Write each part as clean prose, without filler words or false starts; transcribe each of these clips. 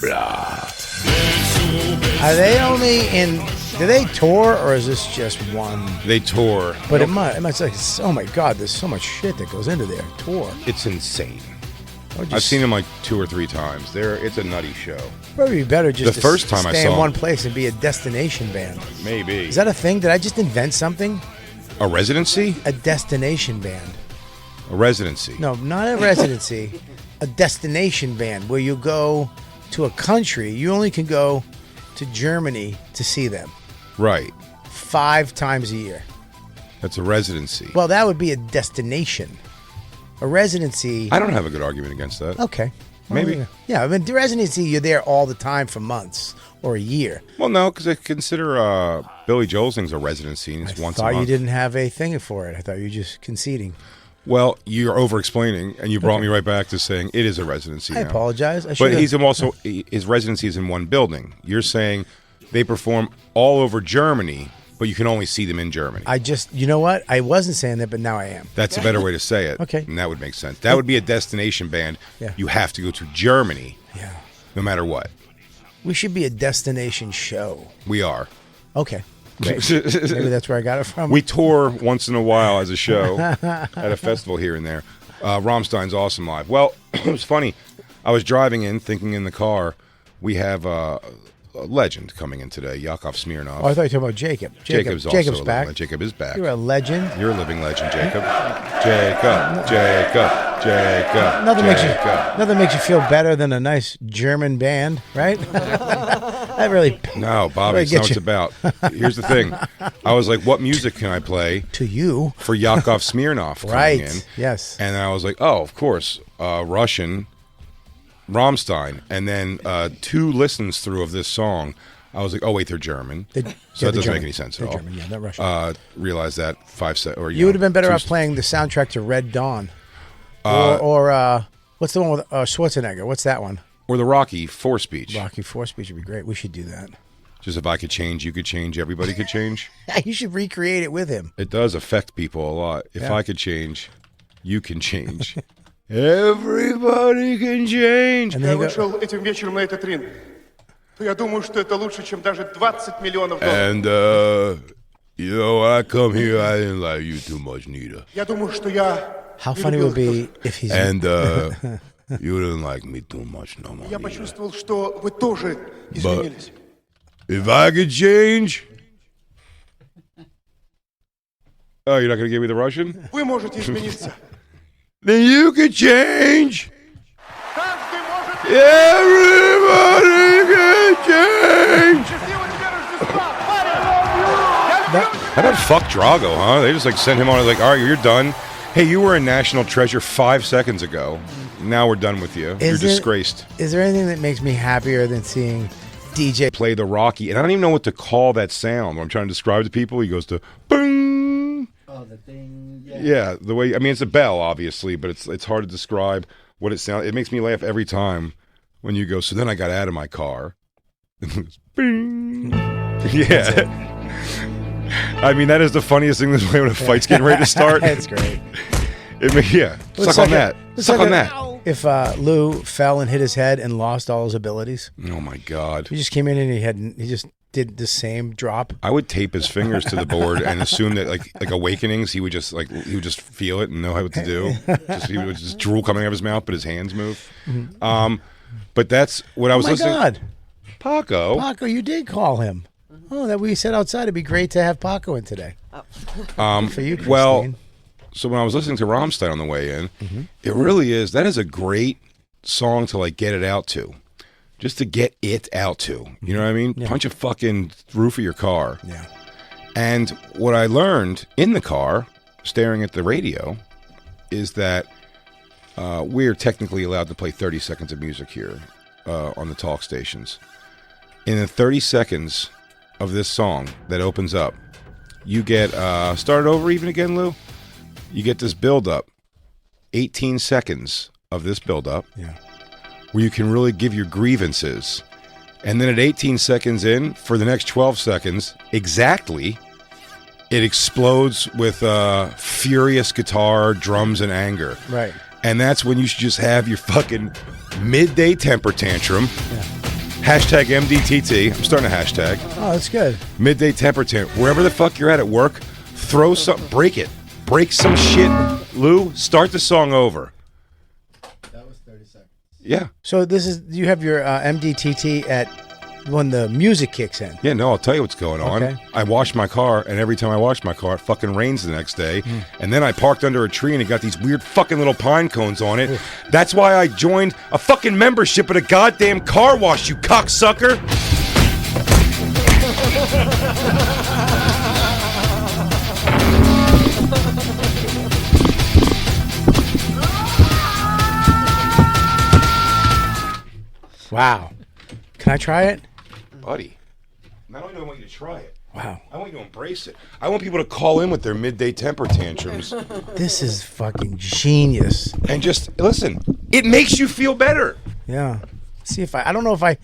Blah. Are they only in? Do they tour or is this just one? They tour, but it must like. Oh my God! There's so much shit that goes into their tour. It's insane. I've seen them like 2 or 3 times. It's a nutty show. Probably better just the first time I stay saw in one place and be a destination band. Maybe. Is that a thing? Did I just invent something? A residency? A destination band. A residency? No, not a residency. A destination band where you go to a country. You only can go to Germany to see them. Right. 5 times a year. That's a residency. Well, that would be a destination. A residency. I don't have a good argument against that. Okay. Well, maybe. Yeah, I mean, the residency, you're there all the time for months or a year. Well, no, because I consider Billy Joel's thing's a residency. And it's once a month. I thought you didn't have a thing for it. I thought you were just conceding. Well, you're over-explaining, and you brought me right back to saying it is a residency now. I apologize. But his residency is in one building. You're saying they perform all over Germany, but you can only see them in Germany. You know what? I wasn't saying that, but now I am. That's a better way to say it. Okay. And that would make sense. That would be a destination band. Yeah. You have to go to Germany. Yeah. No matter what. We should be a destination show. We are. Okay. Great. Maybe that's where I got it from. We tour once in a while as a show at a festival here and there. Rammstein's awesome live. Well, it was funny. I was driving in, thinking in the car, we have a legend coming in today, Yakov Smirnoff. Oh, I thought you were talking about Jacob. Jacob's back. Jacob is back. You're a legend. You're a living legend, Jacob. Jacob. Nothing makes you feel better than a nice German band, right? That really. No, Bobby, that's not what it's about. Here's the thing. I was like, what music can I play to you for Yakov Smirnoff coming in? Yes. And I was like, oh, of course, Russian. Rammstein, and then 2 listens through of this song, I was like, "Oh wait, they're German." So that doesn't make any sense at all. German, yeah, not Russian. Realized that 5 seconds. Or you would have been better off playing the soundtrack to Red Dawn, or what's the one with Schwarzenegger? What's that one? Or the Rocky 4 speech. Rocky 4 speech would be great. We should do that. Just if I could change, you could change. Everybody could change. You should recreate it with him. It does affect people a lot. If I could change, you can change. Everybody can change. Я вышел этим вечером на этот ринг. Я думаю, что это лучше, чем даже 20 миллионов долларов. And you know, when I come here, I didn't like you too much, neither. Я думаю, что я. How funny it would be if he's. And you didn't like me too much no more. Я почувствовал, что вы тоже изменились. If I could change. Oh, you're not going to give me the Russian? Вы можете измениться. Then you could change. Everybody can change. How about fuck Drago, huh? They just like sent him on like, all right, you're done. Hey, you were a national treasure 5 seconds ago. Now we're done with you. You're disgraced. Is there anything that makes me happier than seeing DJ play the Rocky? And I don't even know what to call that sound. When I'm trying to describe it to people, he goes to boom. Oh, the thing. Yeah, the way, I mean, it's a bell, obviously, but it's hard to describe what it sounds. It makes me laugh every time when you go, so then I got out of my car. Bing. Yeah. I mean, that is the funniest thing this way when a fight's getting ready to start. That's great. Suck on that. Suck on that. If Lou fell and hit his head and lost all his abilities. Oh, my God. He just came in and he just did the same drop. I would tape his fingers to the board and assume that like Awakenings, he would just feel it and know what to do. He would just drool coming out of his mouth, but his hands move. Mm-hmm. But that's what I was listening. Oh my God, Paco, you did call him. Oh, that we said outside. It'd be great to have Paco in today. For you, Christine. Well, so when I was listening to Rammstein on the way in, it really is. That is a great song to like get it out to. Just to get it out to. You know what I mean? Yeah. Punch a fucking roof of your car. Yeah. And what I learned in the car, staring at the radio, is that we're technically allowed to play 30 seconds of music here on the talk stations. In the 30 seconds of this song that opens up, you get, start it over even again, Lou? You get this build-up. 18 seconds of this build-up. Yeah. Where you can really give your grievances. And then at 18 seconds in, for the next 12 seconds, exactly, it explodes with furious guitar, drums, and anger. Right. And that's when you should just have your fucking midday temper tantrum. Yeah. Hashtag MDTT. I'm starting a hashtag. Oh, that's good. Midday temper tantrum. Wherever the fuck you're at work, throw some, break it. Break some shit. Lou, start the song over. That was 30 seconds. Yeah. So you have your MDTT at when the music kicks in. Yeah, no, I'll tell you what's going on. Okay. I washed my car, and every time I wash my car, it fucking rains the next day. And then I parked under a tree, and it got these weird fucking little pine cones on it. That's why I joined a fucking membership at a goddamn car wash, you cocksucker. Wow. Can I try it? Buddy, not only do I want you to try it, Wow. I want you to embrace it. I want people to call in with their midday temper tantrums This is fucking genius. and just listen. It makes you feel better. Yeah. See if I don't know if I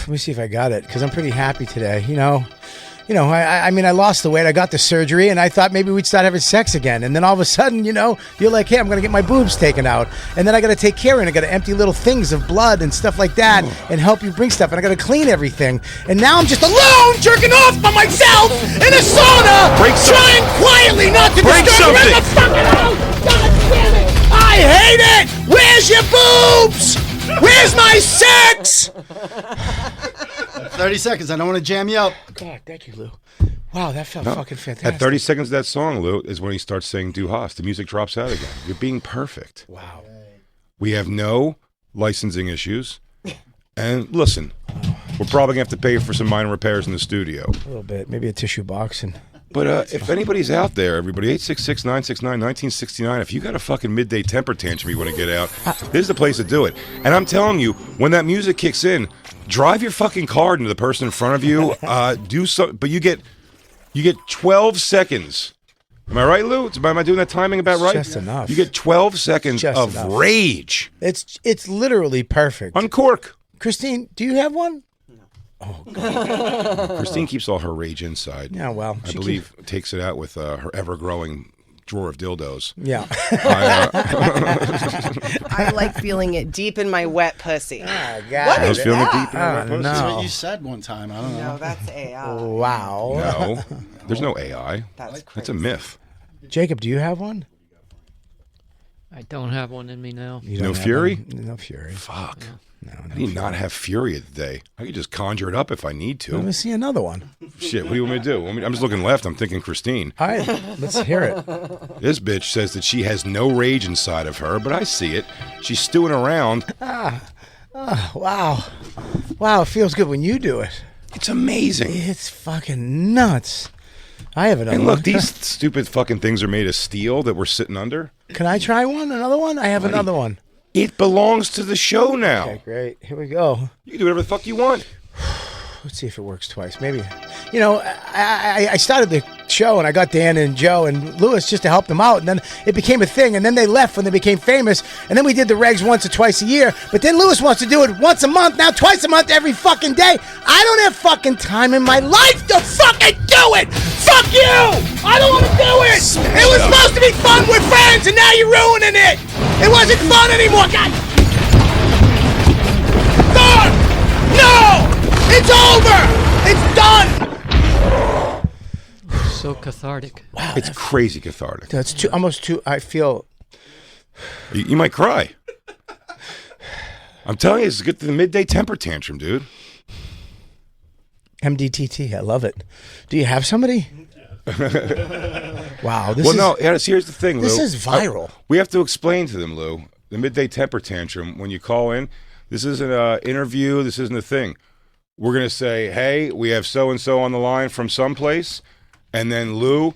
let me see if I got it because I'm pretty happy today. I mean, I lost the weight. I got the surgery, and I thought maybe we'd start having sex again. And then all of a sudden, you're like, hey, I'm going to get my boobs taken out. And then I got to take care of it. I got to empty little things of blood and stuff like that and help you bring stuff. And I got to clean everything. And now I'm just alone, jerking off by myself in a sauna, trying quietly not to disturb you in the fucking house. God damn it. I hate it. Where's your boobs? Where's my sex? 30 seconds. I don't want to jam you up. God, thank you, Lou. Wow, that felt fucking fantastic. At 30 seconds of that song, Lou, is when he starts saying Du hast. The music drops out again. You're being perfect. Wow. We have no licensing issues. And listen, we're probably going to have to pay for some minor repairs in the studio. A little bit. Maybe a tissue box. But if anybody's out there, everybody, 866-969-1969, if you got a fucking midday temper tantrum you want to get out, this is the place to do it. And I'm telling you, when that music kicks in, drive your fucking car into the person in front of you. Do so, but you get 12 seconds. Am I right, Lou? Am I doing that timing about right? Just enough. You get 12 seconds Just of enough. rage. It's literally perfect. Uncork. Christine, do you have one? Christine keeps all her rage inside. Yeah, well, I believe takes it out with her ever-growing drawer of dildos. Yeah. I like feeling it deep in my wet pussy. Oh, God. I was feeling it deep in Oh, her pussy. That's no. what you said one time. I don't know. No, that's AI. Wow. No, there's no AI. That's crazy. That's a myth. Jacob, do you have one? I don't have one in me now. You No don't have fury? one? No fury. Fuck. No, I do not have fury today. I could just conjure it up if I need Let me to. see another one. Shit, what do you want me to do? I'm just looking left. I'm thinking Christine. All right, let's hear it. This bitch says that she has no rage inside of her, but I see it. She's stewing around. Wow. Wow, it feels good when you do it. It's amazing. It's fucking nuts. I have another And look, one. these stupid fucking things are made of steel that we're sitting under. Can I try one? Another one? I have another one. It belongs to the show now. Okay, great. Here we go. You can do whatever the fuck you want. Let's see if it works twice. Maybe. I started the show and I got Dan and Joe and Lewis just to help them out. And then it became a thing. And then they left when they became famous. And then we did the regs once or twice a year. But then Lewis wants to do it once a month. Now twice a month every fucking day. I don't have fucking time in my life to fucking do it. Fuck you. I don't want to do it. It was supposed to be fun with friends and now you're ruining it. It wasn't fun anymore. God. Done. No. It's over! It's done! So cathartic. Wow, It's crazy cathartic. that's almost too. I feel. You might cry. I'm telling you, it's good to the midday temper tantrum, dude. MDTT, I love it. Do you have somebody? Wow, this Here's the thing, Lou. This is viral. We have to explain to them, Lou, the midday temper tantrum, when you call in, this isn't an interview, this isn't a thing. We're going to say, hey, we have so-and-so on the line from someplace. And then Lou,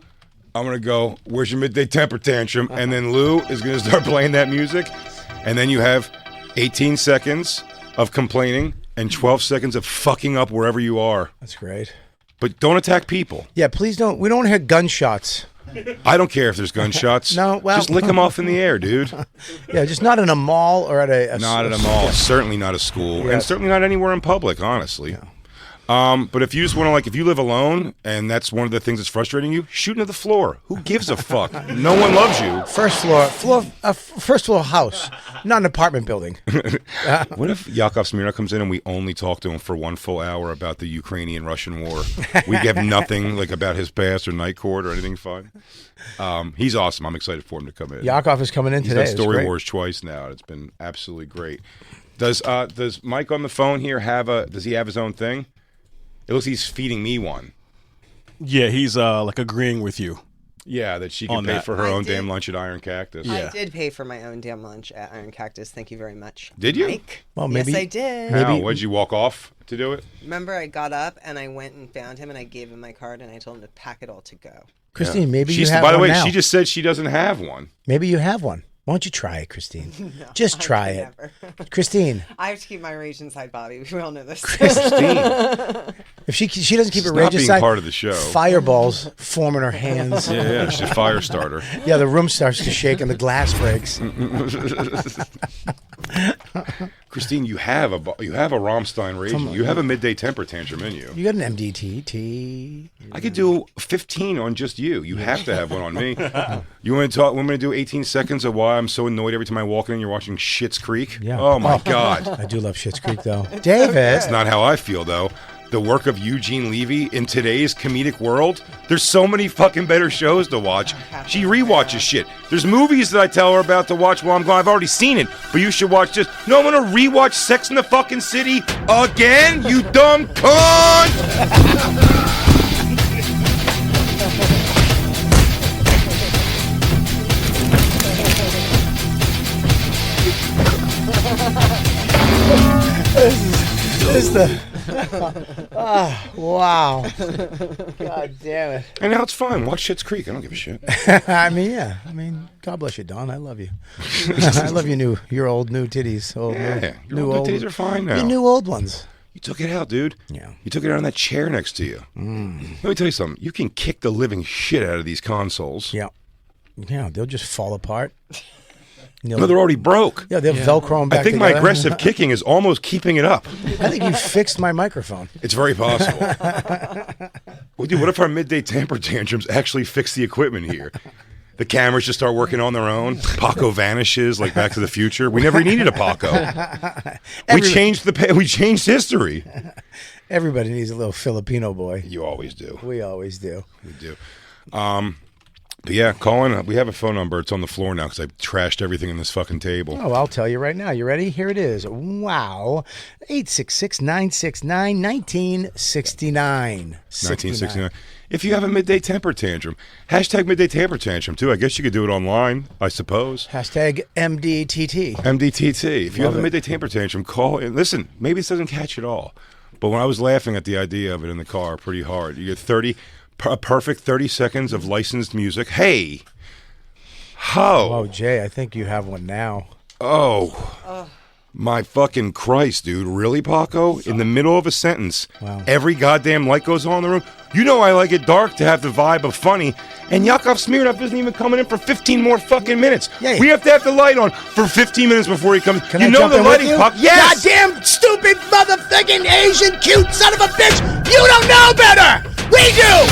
I'm going to go, where's your midday temper tantrum? And then Lou is going to start playing that music. And then you have 18 seconds of complaining and 12 seconds of fucking up wherever you are. That's great. But don't attack people. Yeah, please don't. We don't hear gunshots. I don't care if there's gunshots. No, well- just lick them off in the air, dude. Yeah, just not in a mall or at a Not at a mall. Certainly not a school. Yeah. And certainly not anywhere in public, honestly. But if you just want to, like, if you live alone and that's one of the things that's frustrating you, shoot into the floor. Who gives a fuck? No one loves you. First floor house, not an apartment building. What if Yakov Smirnoff comes in and we only talk to him for 1 full hour about the Ukrainian-Russian war? We have nothing like about his past or Night Court or anything fun. He's awesome. I'm excited for him to come in. Yakov is coming in He's today. done Story Wars twice now. It's been absolutely great. Does Mike on the phone here does he have his own thing? It looks like he's feeding me one. Yeah, he's like agreeing with you. Yeah, that she can On pay that. for her I own did. damn lunch at Iron Cactus. Yeah. I did pay for my own damn lunch at Iron Cactus. Thank you very much. Did you? Mike. Well, maybe- Yes, I did. How? What'd you walk off to do it? Remember, I got up and I went and found him and I gave him my card and I told him to pack it all to go. Christine, maybe you She's, have by the one way, now. she just said she doesn't have one. Maybe you have one. Why don't you try it, Christine? Just try it. Never. Christine, I have to keep my rage inside, Bobby. We all know this. Christine. if she doesn't keep She's her not rage being aside, part of the show. fireballs form in her hands. Yeah, she's a fire starter. Yeah, the room starts to shake and the glass breaks. Christine, you have a Rammstein raging. You have a midday temper tantrum in you. You got an MDTT. I could do 15 on just you. You have to have one on me. You want to talk? Want me to do 18 seconds of why I'm so annoyed every time I walk in and you're watching Schitt's Creek? Yeah. Oh my God. I do love Schitt's Creek, though. David. That's not how I feel though. The work of Eugene Levy in today's comedic world, there's so many fucking better shows to watch. She rewatches shit. There's movies that I tell her about to watch while I'm gone. I've already seen it, but you should watch this. No, I'm gonna rewatch Sex in the fucking City again, you dumb cunt! This is the. Oh, wow. God damn it. And now it's fine. Watch Schitt's Creek. I don't give a shit. I mean, yeah. I mean, God bless you, Don. I love you. I love your old new titties. Yeah, your old titties are fine now. Your new old ones. You took it out, dude. Yeah. You took it out on that chair next to you. Let me tell you something. You can kick the living shit out of these consoles. Yeah. Yeah, they'll just fall apart. No, they're already broke. Yeah, they'll Velcro them back I think my together. aggressive kicking is almost keeping it up. I think you fixed my microphone. It's very possible. Well, dude, what if our midday temper tantrums actually fix the equipment here? The cameras just start working on their own. Paco vanishes like Back to the Future. We never needed a Paco. We changed history. Everybody needs a little Filipino boy. You always do. We always do. We do. But yeah, Colin, we have a phone number. It's on the floor now because I trashed everything in this fucking table. Oh, I'll tell you right now. You ready? Here it is. Wow. 866-969-1969. 1969. If you have a midday temper tantrum, hashtag midday temper tantrum too. I guess you could do it online, I suppose. Hashtag MDTT. MDTT. If you Love have a it. midday temper tantrum, call and listen. Maybe this doesn't catch it all, but when I was laughing at the idea of it in the car, pretty hard. You get a perfect 30 seconds of licensed music. Hey, Oh, Jay, I think you have one now. Oh, my fucking Christ, dude. Really, Paco? In the middle of a sentence, Wow. every goddamn light goes on in the room. You know I like it dark to have the vibe of funny, and Yakov Smirnoff isn't even coming in for 15 more fucking minutes. Yeah. We have to have the light on for 15 minutes before he comes. Can you I know jump the in with lighting, you? Paco. Yes! Goddamn stupid motherfucking Asian cute son of a bitch! You don't know better! We do!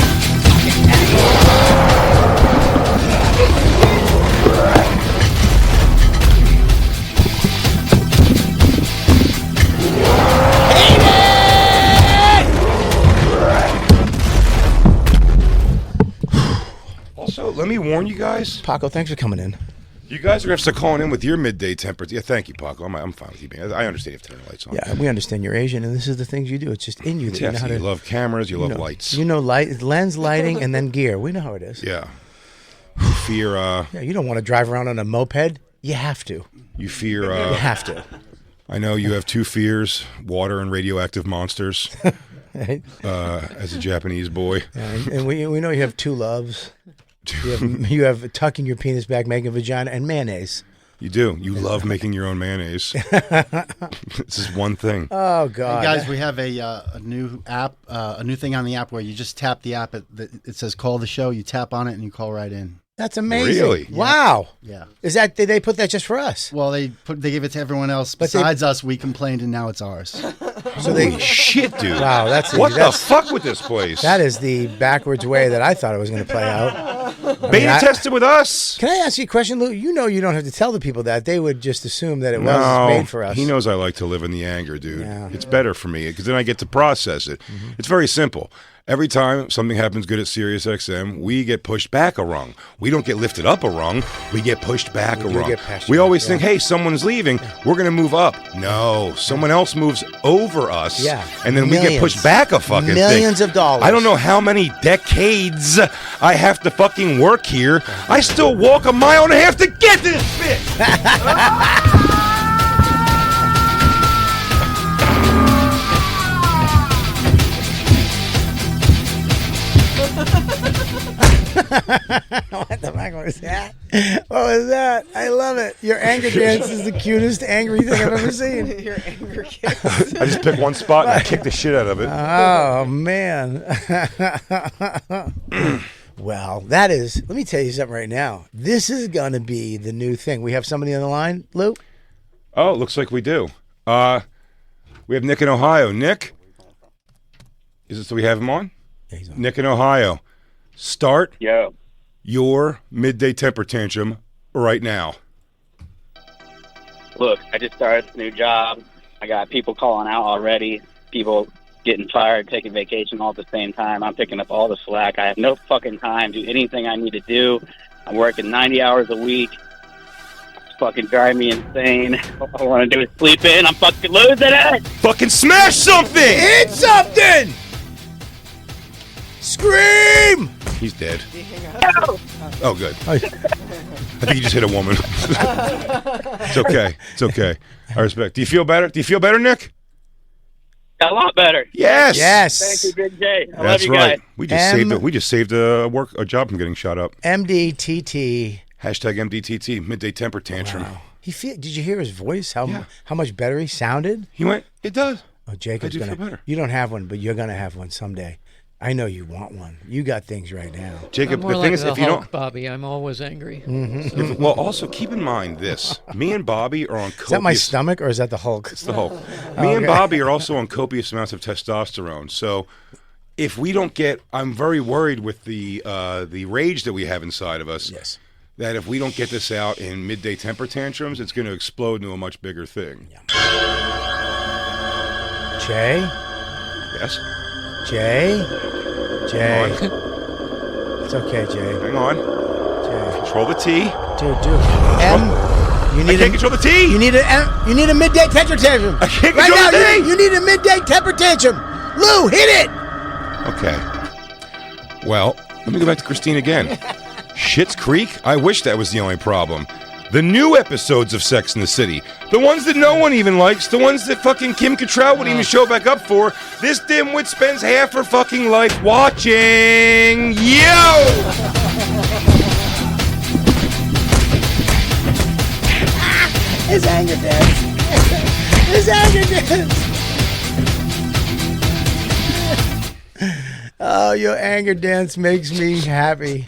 Also, let me warn you guys. Paco, thanks for coming in. You guys are going to start calling in with your midday temper. Yeah, thank you, Paco. I'm fine with you being. I understand you have to turn the lights on. Yeah, we understand you're Asian, and this is the things you do. It's just in you that Yeah, you know how you to. love cameras, you love know, lights. You know, lens, lighting, and then gear. We know how it is. Yeah. You fear, Yeah, you don't want to drive around on a moped. You have to. you fear, You have to. I know you have two fears, water and radioactive monsters, Right? as a Japanese boy. And we know you have two loves. You have tucking your penis back, making a vagina, and mayonnaise. You do. You love making your own mayonnaise. This is one thing. Oh God, Hey guys, we have a new app, a new thing on the app where you just tap the app. It says "Call the Show." You tap on it and you call right in. that's amazing. Really? Wow. Yeah. Is that did they put that just for us? Well, they gave it to everyone else But they- besides us. We complained and now it's ours. So Holy shit, dude. Wow, what the fuck with this place? That is the backwards way that I thought it was going to play out. Beta tested with us. Can I ask you a question, Lou? You know you don't have to tell the people that. They would just assume that it was made for us. He knows I like to live in the anger, dude. Yeah. It's better for me because then I get to process it. It's very simple. Every time something happens good at Sirius XM, we get pushed back a rung. We don't get lifted up a rung. We get pushed back a rung. We always think, hey, someone's leaving. We're going to move up. No, someone else moves over us. Yeah. And then we get pushed back a fucking thing. Millions of dollars. I don't know how many decades I have to fucking work here. I still walk 1.5 miles to get this bitch. What the fuck was that? What was that? I love it. Your anger dance is the cutest angry thing I've ever seen. Your anger kiss. I just pick one spot and I kick the shit out of it. Oh, man. Well, that is, let me tell you something right now. This is going to be the new thing. We have somebody on the line, Lou? Oh, it looks like we do. We have Nick in Ohio. Nick? Is it so we have him on? Yeah, he's on. Nick in Ohio. Start Yo. your midday temper tantrum right now. Look, I just started this new job. I got people calling out already. People getting fired, taking vacation all at the same time. I'm picking up all the slack. I have no fucking time to do anything I need to do. I'm working 90 hours a week. It's fucking driving me insane. All I want to do is sleep in. I'm fucking losing it. Fucking smash something! Hit something! Scream! He's dead. Did he hang up? Oh, good. I think he just hit a woman. It's okay. It's okay. I respect. Do you feel better? Do you feel better, Nick? Got a lot better. Yes. Yes. Thank you, Big J. I love That's you right. guys. We just saved a job from getting shot up. MDTT. Hashtag MDTT. Midday temper tantrum. Wow. Did you hear his voice? How much better he sounded? He went. It does. Oh, Jacob's I do gonna. feel better. You don't have one, but you're gonna have one someday. I know you want one. You got things right now. Jacob, I'm more the like thing is, the if you Hulk, don't, Bobby, I'm always angry. well, also keep in mind this: me and Bobby are on copious. Is that my stomach or is that the Hulk? It's the Hulk. Me and Bobby are also on copious amounts of testosterone. So if we don't get, I'm very worried with the rage that we have inside of us. Yes. That if we don't get this out in midday temper tantrums, it's going to explode into a much bigger thing. Jay? Yes. Jay? Jay. Hang It's okay, Jay. Hang on. Jay. Control the T. Dude. You I need can't control the T. You need a midday temper tantrum. I can't right control now, the T. you need a midday temper tantrum. Lou, hit it. Okay. Well, let me go back to Christine again. Schitt's Creek? I wish that was the only problem. The new episodes of Sex in the City. The ones that no one even likes. The ones that fucking Kim Cattrall wouldn't even show back up for. This dimwit spends half her fucking life watching. Yo! His anger dance. His anger dance. Oh, your anger dance makes me happy.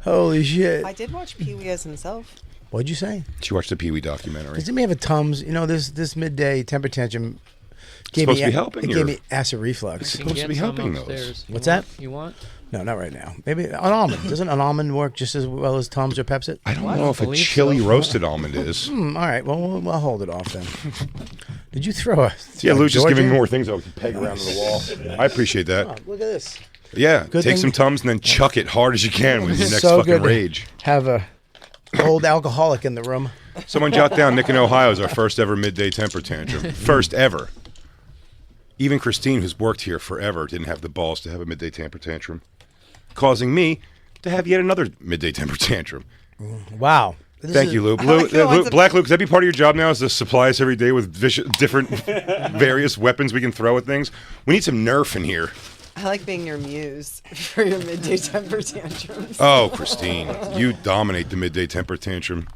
Holy shit. I did watch Pee Wee as himself. What'd you say? She watched the Pee Wee documentary. Does it may have a Tums? You know, this midday temper tantrum supposed to be helping It you. gave me acid reflux. You can supposed to get be some helping those. upstairs. What's You want- that? You want? No, not right now. Maybe an almond. Doesn't an almond work just as well as Tums or Pepsi? I don't Well, I know don't if a believe chili so. roasted almond is. All right. Well, we'll hold it off then. Did you throw a? Yeah, Lou's just Georgia? giving me more things I can peg around to the wall. I appreciate that. Oh, look at this. Yeah, Good take thing- some Tums and then chuck it hard as you can with your next So fucking good to rage. Have a old alcoholic in the room. Someone jot down Nick in Ohio is our first ever midday temper tantrum. First ever. Even Christine, who's worked here forever, didn't have the balls to have a midday temper tantrum, causing me to have yet another midday temper tantrum. Wow. Thank you, Lou. Black Lou, could that be part of your job now? Is to supply us every day with different various weapons we can throw at things? We need some Nerf in here. I like being your muse for your midday temper tantrums. Oh, Christine, you dominate the midday temper tantrum.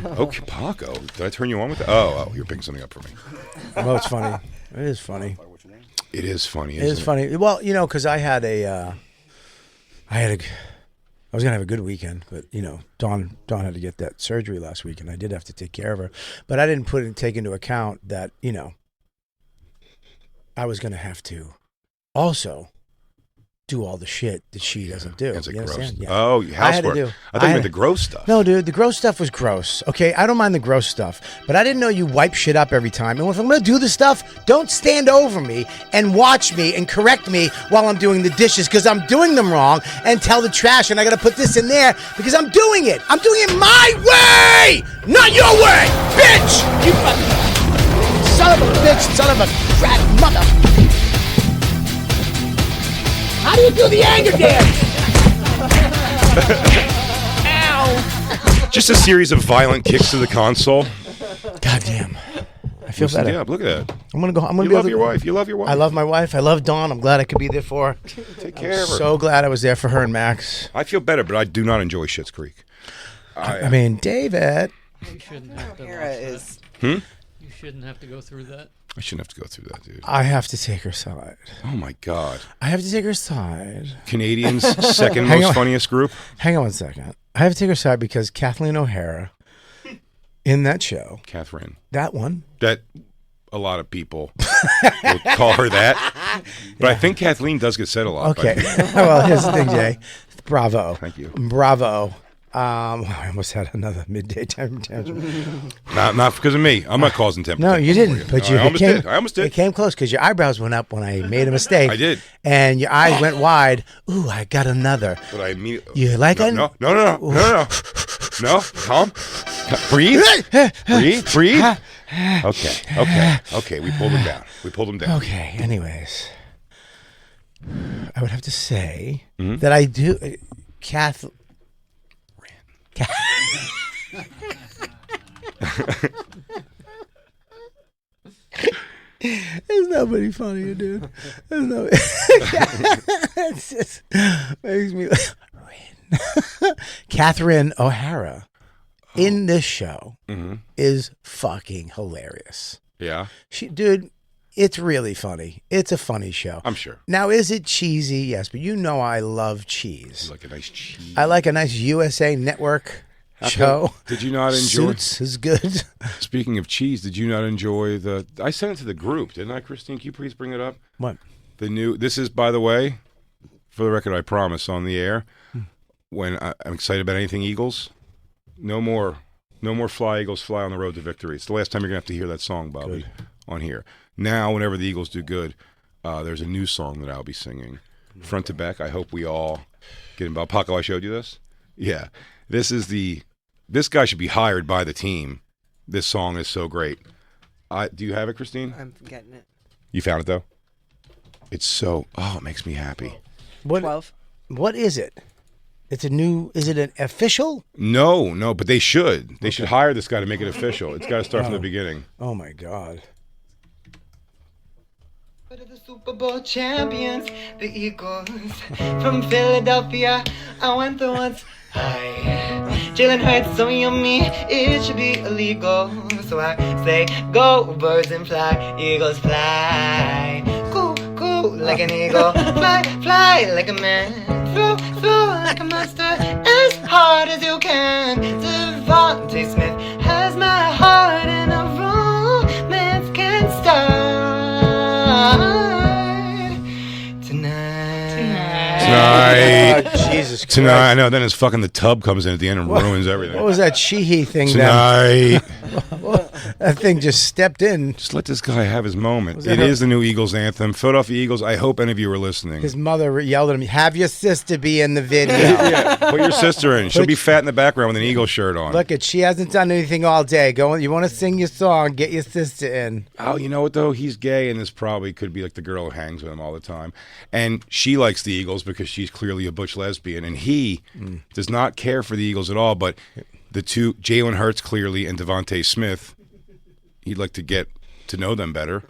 Okay, Paco, did I turn you on with that? Oh, you're picking something up for me. Well, it's funny. It is funny. It is funny. It is funny. Well, you know, because I was gonna have a good weekend, but you know, Dawn had to get that surgery last week, and I did have to take care of her. But I didn't take into account that, you know, I was going to have to also do all the shit that she doesn't do. It's You gross. understand? Yeah. Oh, I had to housework. do- I thought you meant the gross stuff. No, dude, the gross stuff was gross. Okay, I don't mind the gross stuff, but I didn't know you wipe shit up every time. And if I'm gonna do the stuff, don't stand over me and watch me and correct me while I'm doing the dishes because I'm doing them wrong, and tell the trash and I gotta put this in there because I'm doing it. I'm doing it my way, not your way, bitch. You fucking son of a bitch, son of a crap mother. How do you do the anger dance? Ow! Just a series of violent kicks to the console. God damn. I feel Listen, better. yeah, look at that. I'm gonna go. I'm gonna You be love able to, your wife. You love your wife. I love my wife. I love Dawn. I'm glad I could be there for her. Take care of her. So glad I was there for her and Max. I feel better, but I do not enjoy Schitt's Creek. I mean, David. You shouldn't have to. O'Hara is. You shouldn't have to go through that. I shouldn't have to go through that, dude. I have to take her side. Oh my God. I have to take her side. Canadians' second Hang most on. funniest group. Hang on 1 second. I have to take her side because Kathleen O'Hara in that show, Catherine. that one. That a lot of people will call her that. But I think Kathleen does get said a lot. Okay. Well, here's the thing, Jay. Bravo. Thank you. Bravo. I almost had another midday tantrum. Not because of me. I'm not causing temper. No, you didn't. But you I almost came, did. I almost did. It came close because your eyebrows went up when I made a mistake. I did. And your eyes went wide. Ooh, I got another. But I immediately. You like it? No. No. Calm. Breathe. Breathe. Okay. We pulled him down. Okay. Anyways, I would have to say that I do. There's nobody funnier, dude. There's no. It just makes me. Catherine O'Hara in this show is fucking hilarious. Yeah, Dude, it's really funny. It's a funny show. I'm sure. Now, is it cheesy? Yes, but you know I love cheese. You like a nice cheese. I like a nice USA Network show. Did you not enjoy? Suits is good. Speaking of cheese, did you not enjoy the? I sent it to the group, didn't I, Christine? Can you please bring it up? What? The new. This is, by the way, for the record, I promise on the air. When I'm excited about anything Eagles, no more Fly Eagles Fly on the Road to Victory. It's the last time you're gonna have to hear that song, Bobby, on here. Now, whenever the Eagles do good, there's a new song that I'll be singing, front to back. I hope we all get involved. Paco, I showed you this. Yeah, this guy should be hired by the team. This song is so great. Do you have it, Christine? I'm getting it. You found it though. It's so. Oh, it makes me happy. What? 12. What is it? It's a new. Is it an official? No, but they should. They should hire this guy to make it official. It's got to start from the beginning. Oh my God. The Super Bowl champions, the Eagles from Philadelphia. I went there once. Hi, Jalen Hurts so yummy, it should be illegal. So I say, go birds and fly, Eagles fly. Coo, coo, like an eagle. Fly, fly like a man. Throw, throw like a monster. As hard as you can. Devontae Smith has my heart and a romance can start. Tonight. Oh, Jesus Christ. Tonight. I know. Then his fucking the tub comes in at the end and ruins everything. What was that Sheehy thing? Tonight. That thing just stepped in. Just let this guy have his moment. that It her- is the new Eagles anthem. Philadelphia Eagles. I hope any of you are listening. His mother yelled at him, "Have your sister be in the video." Yeah, put your sister in. She'll be fat in the background with an Eagle shirt on. Look at, she hasn't done anything all day. Go, you want to sing your song? Get your sister in. Oh, you know what though? He's gay, and this probably could be like the girl who hangs with him all the time. And she likes the Eagles because she's clearly a butch lesbian, and he does not care for the Eagles at all. But the two, Jalen Hurts clearly and Devontae Smith, he'd like to get to know them better,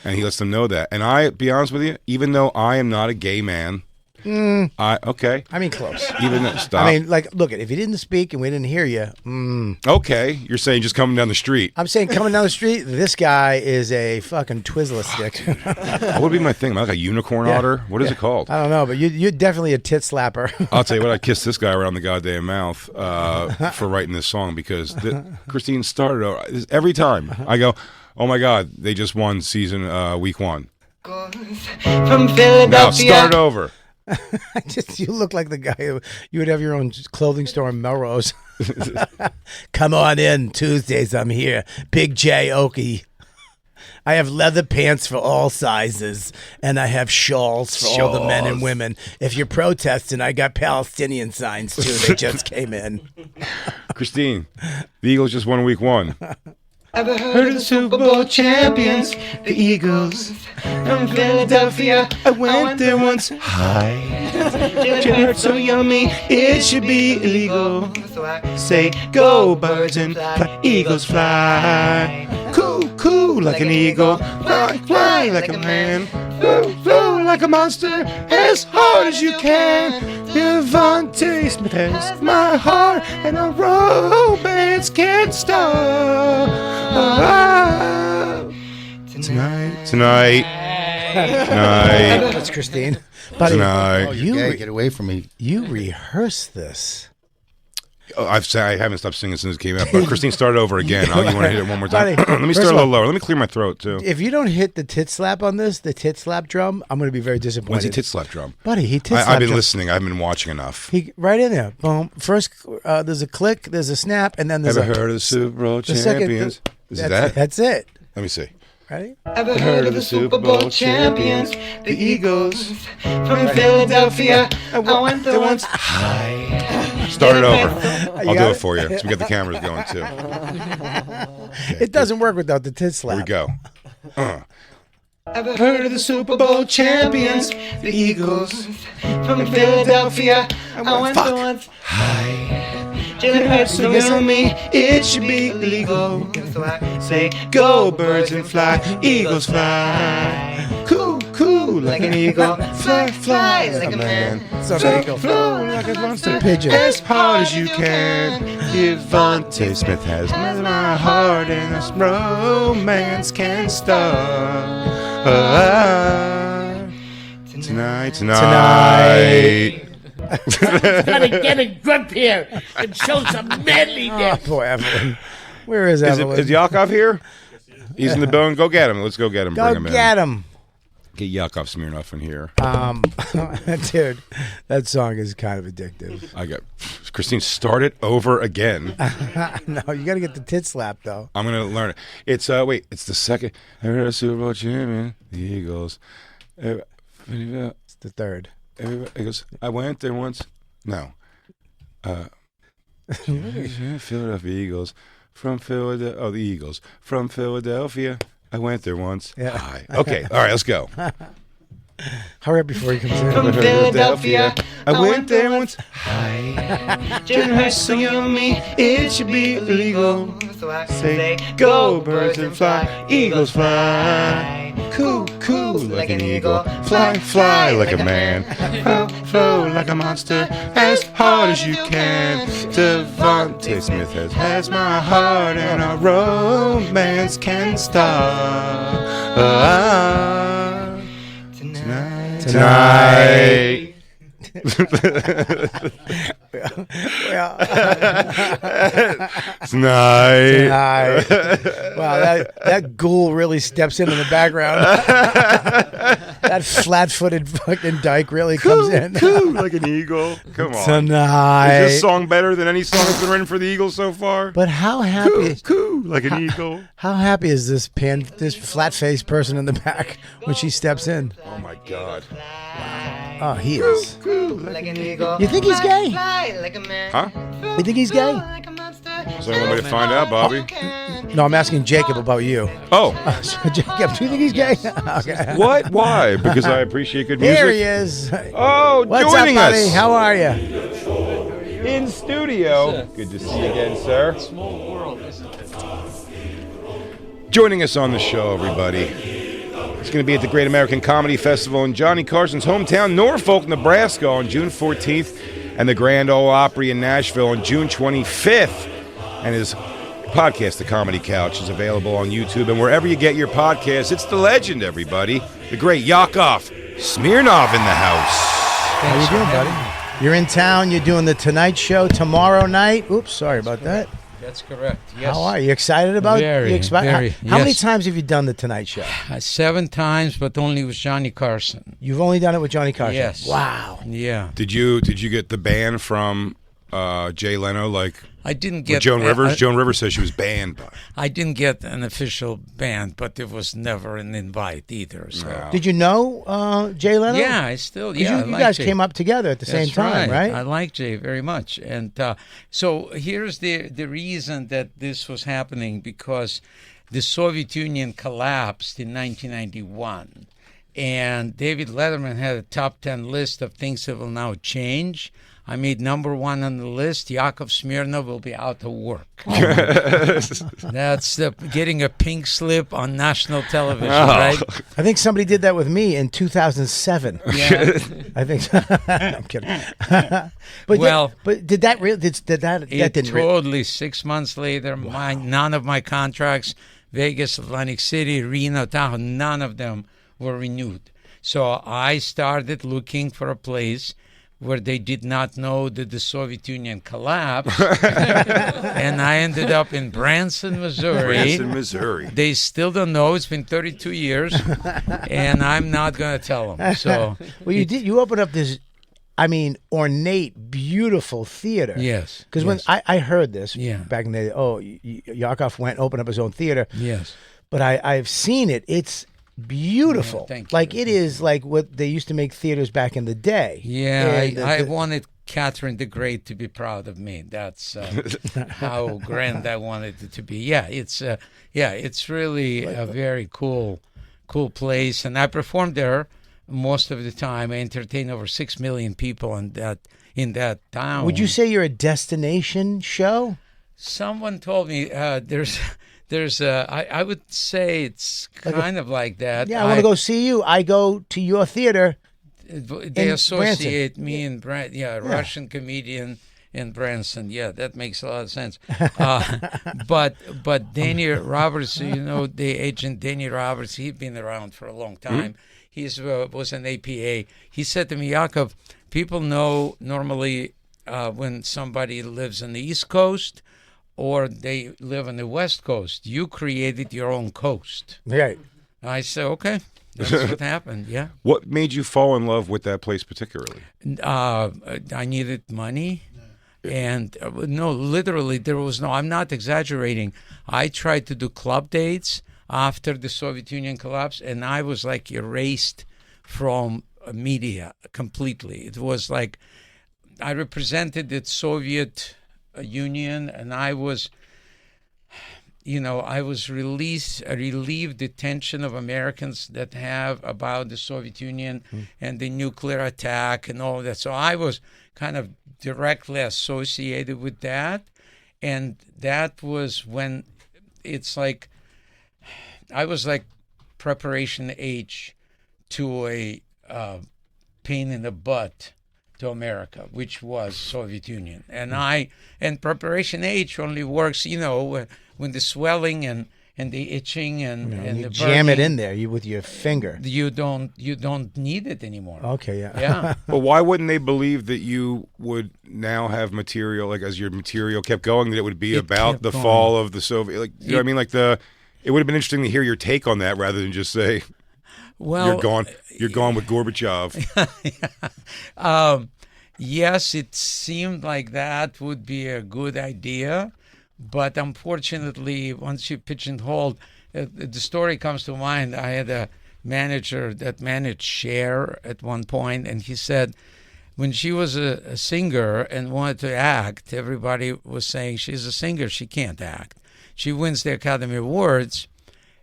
and he lets them know that. And I, be honest with you, even though I am not a gay man, okay. I mean, close. Even stop. I mean, like, look, if you didn't speak and we didn't hear you, okay, you're saying just coming down the street. I'm saying coming down the street, this guy is a fucking Twizzler stick. That would be my thing. Am I like a unicorn otter? What is it called? I don't know, but you're definitely a tit slapper. I'll tell you what, I kissed this guy around the goddamn mouth for writing this song because Christine started every time. I go, oh my God, they just won season week 1. Eagles from Philadelphia. Now start over. You look like the guy who you would have your own clothing store in Melrose. Come on in Tuesdays. I'm here. Big J Okie. I have leather pants for all sizes, and I have shawls for all the men and women. If you're protesting, I got Palestinian signs too. They just came in. Christine, the Eagles just won week 1. Ever heard of the Super Bowl champions, the Eagles from Philadelphia? I went there once. Hi. Jalen Hurts so yummy, it should be illegal. So I say, go birds and fly, Eagles fly. Cool like an eagle, fly like a man, flow like a monster, as hard as you can. Devontae Smith has my heart, and a romance can't stop. Tonight. That's Christine. Buddy, Tonight. Get away from me. You rehearsed this. I haven't stopped singing since it came out, but Christine started over again. You want to hit it one more time? Buddy, Let me start a little lower. Let me clear my throat, too. If you don't hit the tit slap on this, the tit slap drum, I'm going to be very disappointed. When's the tit slap drum? Buddy, he tit slap I've been drum. listening. I've been watching enough. Right in there. Boom. First, there's a click, there's a snap, and then there's Ever heard of the Super Bowl champions? Is it that? That's it. Let me see. Ready? Ever heard of the Super Bowl champions, the Eagles from Philadelphia? I went there once. Start it over. I'll do it for you. So we get the cameras going, too. It doesn't work without the tit slap. Here we go. Ever heard of the Super Bowl champions, the Eagles from Philadelphia? I went there once. Jalen Hurts so yummy, it should be illegal. So I say, go birds and fly, Eagles fly. Cool like an eagle, fly like a man. Flow like a monster, pigeon. as hard as you can. Devontae Smith has my heart, and this romance can't stop. Tonight. Gotta get a grip here and show some manliness. Oh, boy, Evelyn. Where is Evelyn? Is Yakov here? He's in the building. Go get him. Let's go get him. Bring him in. Go get him. Get Yakov Smirnoff in here. Dude, that song is kind of addictive. Christine, start it over again. No, you got to get the tit slap, though. I'm going to learn it. It's it's the second. I heard a Super Bowl champion, the Eagles. It's the third. Everybody goes, I went there once. No. Philadelphia Eagles. From Philadelphia. Oh, the Eagles. From Philadelphia. I went there once. Yeah. Hi. Okay. All right, let's go. Hurry up before he comes in. From Philadelphia, I went there once. Jalen Hurts so yummy, it should be illegal. So I say, go birds and fly, Eagles fly. Cool like an eagle, fly like a man. Flow like a monster, as hard as you can. Devontae Smith has my heart, and our romance can't stop. Tonight. Tonight. Wow, that ghoul really steps in the background. That flat-footed fucking dyke really comes in. Cool like an eagle. Come on. Tonight. Is this song better than any song that's been written for the Eagles so far? But how happy? Cool like an eagle. How happy is this flat-faced person in the back when she steps in? Oh my God. Oh, he is. Like an eagle. You think he's gay? Huh? You think he's gay? So I want me to find out, Bobby. No, I'm asking Jacob about you. Oh. Jacob, do you think he's gay? Okay. What? Why? Because I appreciate good music. Here he is. Oh, what's joining up, buddy? us. How are you? In studio. Good to see you again, sir. Small world. Joining us on the show, everybody. It's going to be at the Great American Comedy Festival in Johnny Carson's hometown, Norfolk, Nebraska, on June 14th, and the Grand Ole Opry in Nashville on June 25th. And his podcast, The Comedy Couch, is available on YouTube and wherever you get your podcasts. It's the legend, everybody. The great Yakov Smirnoff in the house. How you doing, buddy? You're in town. You're doing the Tonight Show tomorrow night. Oops, sorry about that. That's correct. Yes. How are you? Excited about Very, it? very, How many yes. times have you done the Tonight Show? 7 times, but only with Johnny Carson. You've only done it with Johnny Carson. Yes. Wow. Yeah. Did you get the ban from Jay Leno? Like I didn't with get Joan Rivers. Joan Rivers says she was banned by. I didn't get an official ban, but there was never an invite either. So. No. Did you know Jay Leno? Yeah, I still. 'Cause Yeah, you guys came up together at the same time, right? I like Jay very much, and so here's the reason that this was happening, because the Soviet Union collapsed in 1991, and David Letterman had a top 10 list of things that will now change. I made number 1 on the list. Yakov Smirnoff will be out of work. That's getting a pink slip on national television, right? I think somebody did that with me in 2007. Yeah. I think. So. I'm kidding. But did that really? Did that? It That didn't. totally. 6 months later, none of my contracts, Vegas, Atlantic City, Reno, Tahoe, none of them were renewed. So I started looking for a place where they did not know that the Soviet Union collapsed. And I ended up in Branson, Missouri. They still don't know. It's been 32 years, and I'm not going to tell them. So, well, you opened up this, ornate, beautiful theater. Yes. Because when I heard this back in the day, Yakov opened up his own theater. Yes. But I've seen it. It's beautiful. Yeah, thank like you. it is like what they used to make theaters back in the day. Yeah, I wanted Catherine the Great to be proud of me. That's how grand I wanted it to be. Yeah, it's really a very cool place, and I performed there most of the time. I entertained over 6 million people in that town. Would you say you're a destination show? Someone told me I would say it's kind of like that. Yeah, I want to go see you. I go to your theater. They associate Branson. me and Russian comedian in Branson. Yeah, that makes a lot of sense. But Danny Roberts, the agent Danny Roberts, he'd been around for a long time. He was an APA. He said to me, Yakov, people know normally when somebody lives on the East Coast or they live on the West Coast. You created your own coast. Right. I said, okay, that's what happened, yeah. What made you fall in love with that place particularly? I needed money. And no, literally, I'm not exaggerating. I tried to do club dates after the Soviet Union collapsed, and I was like erased from media completely. It was like I represented the Soviet Union, and I was relieved the tension of Americans that have about the Soviet Union and the nuclear attack and all that. So I was kind of directly associated with that, and that was when it's like I was like preparation H to a pain in the butt to America, which was Soviet Union. And preparation H only works, when the swelling and the itching and you the jam burning, it in there with your finger. You don't need it anymore. Okay, yeah. Yeah. But why wouldn't they believe that you would now have material, like as your material kept going, that it would be about the fall of the Soviet, like, you know what I mean? Like it would have been interesting to hear your take on that rather than just say, well, you're gone with Gorbachev. Yes, it seemed like that would be a good idea, but unfortunately, once you pigeonholed, the story comes to mind. I had a manager that managed Cher at one point, and he said when she was a singer and wanted to act, everybody was saying she's a singer, she can't act. She wins the Academy Awards,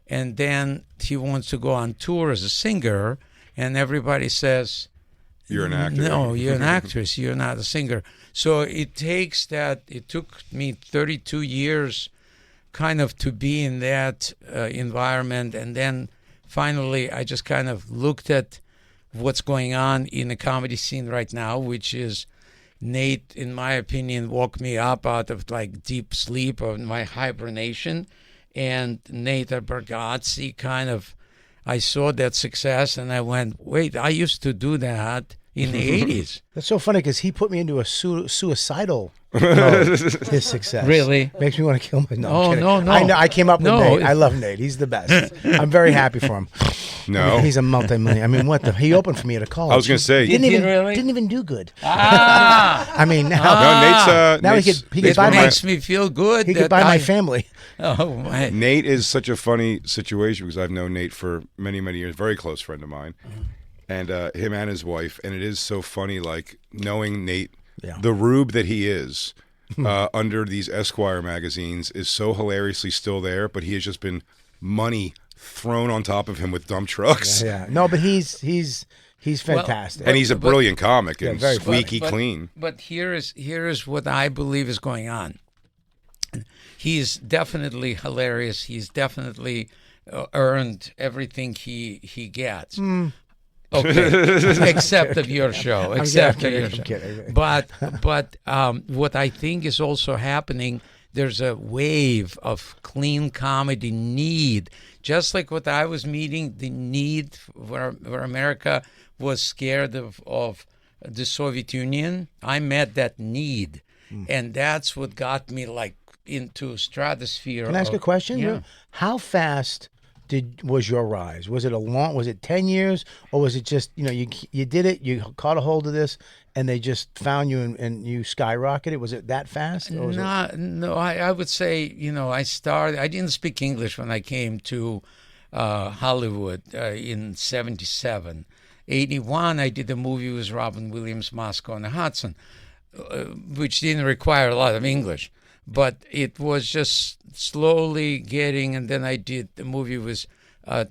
and then she wants to go on tour as a singer, and everybody says, you're an actor. No, you're an actress. You're not a singer. So it takes that. It took me 32 years kind of to be in that environment. And then finally, I just kind of looked at what's going on in the comedy scene right now, which is Nate, in my opinion, woke me up out of like deep sleep of my hibernation. And Nate Bargatze kind of, I saw that success and I went, wait, I used to do that in the 80s. That's so funny because he put me into a suicidal No, his success. Really? Makes me want to kill my. No, I'm Oh, kidding. no, no. I know. I came up with No, Nate. it's- I love Nate. He's the best. I'm very happy for him. No. He's a multi-million. I mean, what the? He opened for me at a college. I was gonna say- didn't Did he even really? didn't even do good. Ah! I mean, now No, Nate's. now Nate's, he could It buy my makes me feel good. he that could buy my I- family. Oh, my. Nate is such a funny situation because I've known Nate for many, many years. Very close friend of mine, and him and his wife. And it is so funny, like knowing Nate, the rube that he is under these Esquire magazines is so hilariously still there. But he has just been money thrown on top of him with dump trucks. Yeah. No, but he's fantastic. And he's a brilliant comic and very squeaky clean. But here is what I believe is going on. He's definitely hilarious. He's definitely earned everything he gets. Okay, except of your show. Except of your show. kidding. But what I think is also happening, there's a wave of clean comedy need, just like what I was meeting, the need where America was scared of the Soviet Union. I met that need, and that's what got me like into stratosphere. Can I ask a question? Yeah. How fast was your rise? Was it 10 years, or was it just, you did it, you caught a hold of this, and they just found you and you skyrocketed? Was it that fast? Or was No, I would say, I didn't speak English when I came to Hollywood in 77. 81, I did a movie with Robin Williams, Moscow on the Hudson, which didn't require a lot of English. But it was just slowly getting, and then I did a movie with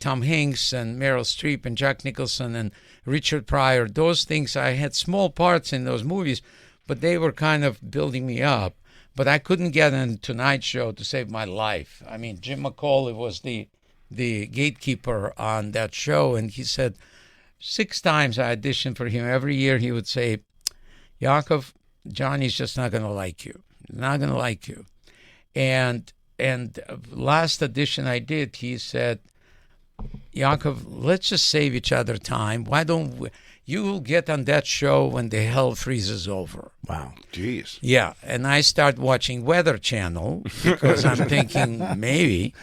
Tom Hanks and Meryl Streep and Jack Nicholson and Richard Pryor. Those things, I had small parts in those movies, but they were kind of building me up. But I couldn't get on Tonight Show to save my life. I mean, Jim McCauley was the gatekeeper on that show, and he said 6 times I auditioned for him. Every year he would say, Yakov, Johnny's just not going to like you. Not going to like you. And last audition I did, he said, Yakov, let's just save each other time. Why don't we? You will get on that show when the hell freezes over. Wow. Jeez. Yeah. And I start watching Weather Channel because I'm thinking maybe.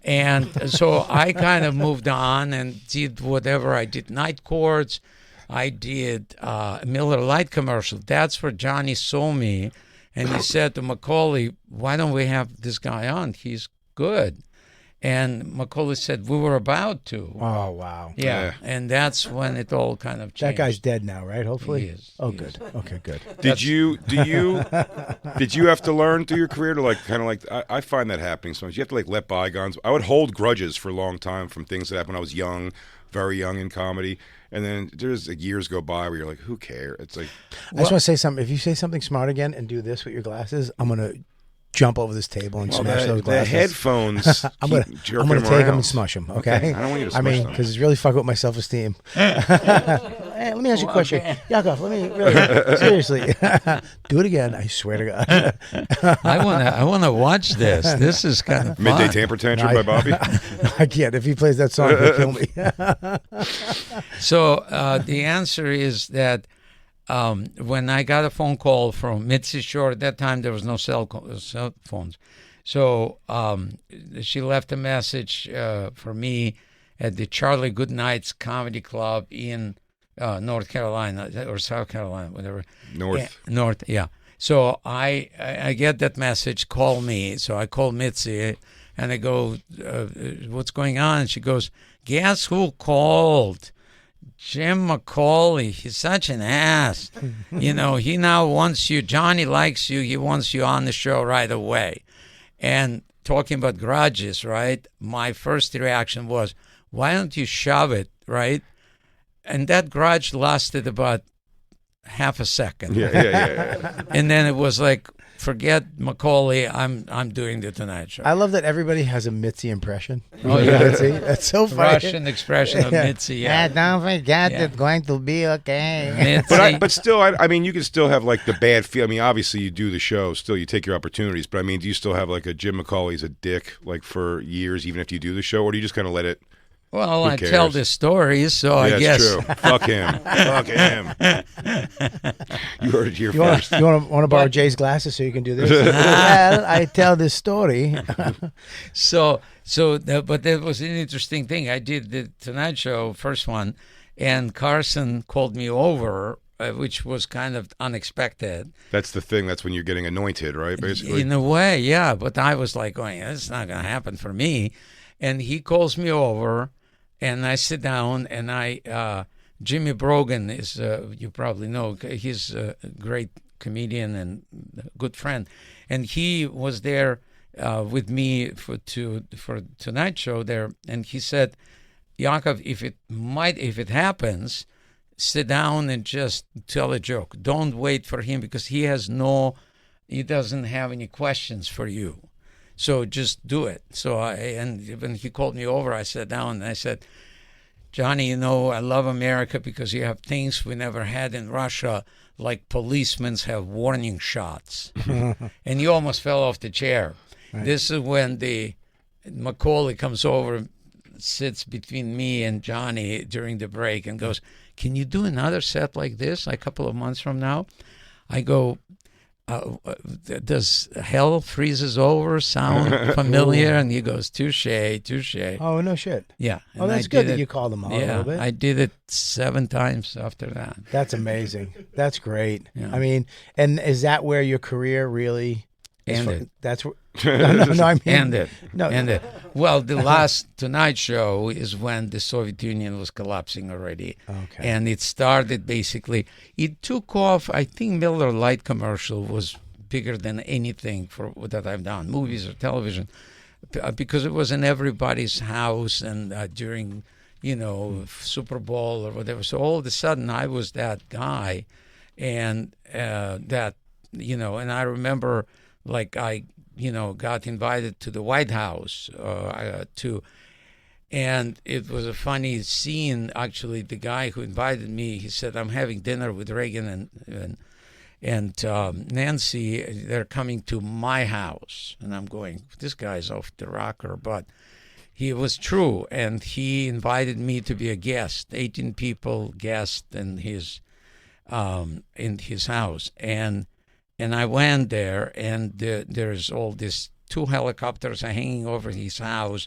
And so I kind of moved on and did whatever. I did Night Courts. I did Miller Lite commercial. That's where Johnny saw me. And he said to Macaulay, why don't we have this guy on? He's good. And Macaulay said, we were about to. Oh, wow. Yeah. And that's when it all kind of changed. That guy's dead now, right? Hopefully. He is. Oh, He good. is. Okay, good. Did you have to learn through your career to I find that happening sometimes. You have to let bygones. I would hold grudges for a long time from things that happened when I was young, very young in comedy. And then there's years go by where you're like, who cares? It's like, I just want to say something. If you say something smart again and do this with your glasses, I'm going to jump over this table and smash those the glasses. headphones. I'm gonna take them and smush them. Okay. I don't want you to smush them. because it's really fucking with my self-esteem. Hey, let me ask you a question, Yakov. Let me really seriously do it again. I swear to God. I wanna watch this. This is kind of fun. Midday Tamper Tantrum by Bobby. I can't. If he plays that song, he'll kill me. So the answer is that when I got a phone call from Mitzi Shore, at that time there was no cell phones. So she left a message for me at the Charlie Goodnight's Comedy Club in North Carolina or South Carolina, whatever. North, yeah. So I get that message, call me. So I call Mitzi and I go, what's going on? And she goes, guess who called? Jim McCauley. He's such an ass. He now wants you. Johnny likes you. He wants you on the show right away. And talking about grudges, right? My first reaction was, why don't you shove it, right? And that grudge lasted about half a second. Yeah. And then it was like, forget Macaulay, I'm doing the Tonight Show. I love that everybody has a Mitzi impression. Oh, yeah. Mitzi. That's so funny. Russian expression of Mitzi. Yeah. Don't forget it's going to be okay. Mitzi. But still, I mean, you can still have the bad feel. I mean, obviously you do the show, still you take your opportunities. But I mean, do you still have a Jim McCauley's a dick for years, even if you do the show, or do you just kind of let it Well, Who I cares? tell the stories, so I Yeah, guess. it's true. Fuck him. Fuck him. You heard it here You want first. to borrow Jay's glasses so you can do this? Well, I tell this story. But that was an interesting thing. I did the Tonight Show, first one, and Carson called me over, which was kind of unexpected. That's the thing. That's when you're getting anointed, right? Basically. In a way, yeah. But I was like going, it's not going to happen for me. And he calls me over, and I sit down, and Jimmy Brogan is, you probably know, he's a great comedian and a good friend. And he was there with me for Tonight Show there, and he said, Yakov, if it happens, sit down and just tell a joke. Don't wait for him because he doesn't have any questions for you. So just do it. So and when he called me over, I sat down and I said, Johnny, I love America because you have things we never had in Russia, like policemen have warning shots. And you almost fell off the chair. Right. This is when the Macaulay comes over, sits between me and Johnny during the break and goes, can you do another set like this a couple of months from now? I go, does hell freezes over sound familiar? And he goes, touche. Oh, no shit. Yeah. Oh, that's good that you called him out a little bit. I did it 7 times after that. That's amazing. That's great. Yeah. I mean, and is that where your career really ended? That's where. No, I mean, ended. No. Ended. Well, the last Tonight Show is when the Soviet Union was collapsing already. Okay. And it started basically, it took off, I think Miller Lite commercial was bigger than anything that I've done, movies or television, because it was in everybody's house and during, Super Bowl or whatever. So all of a sudden I was that guy and and I remember like I got invited to the White House and it was a funny scene. Actually, the guy who invited me, he said, I'm having dinner with Reagan and Nancy. They're coming to my house. And I'm going, this guy's off the rocker. But he was true. And he invited me to be a guest, 18 people guest in his house. And I went there, and there's all these 2 helicopters are hanging over his house,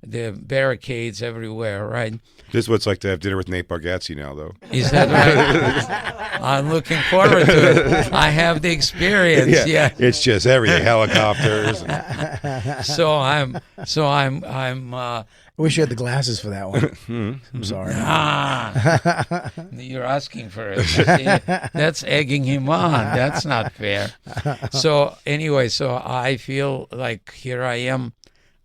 the barricades everywhere, right? This is what it's like to have dinner with Nate Bargatze now, though. Is that right? I'm looking forward to it. I have the experience. Yeah. It's just everything, helicopters. I wish you had the glasses for that one. I'm sorry. You're asking for it. That's egging him on. That's not fair. So anyway, I feel like here I am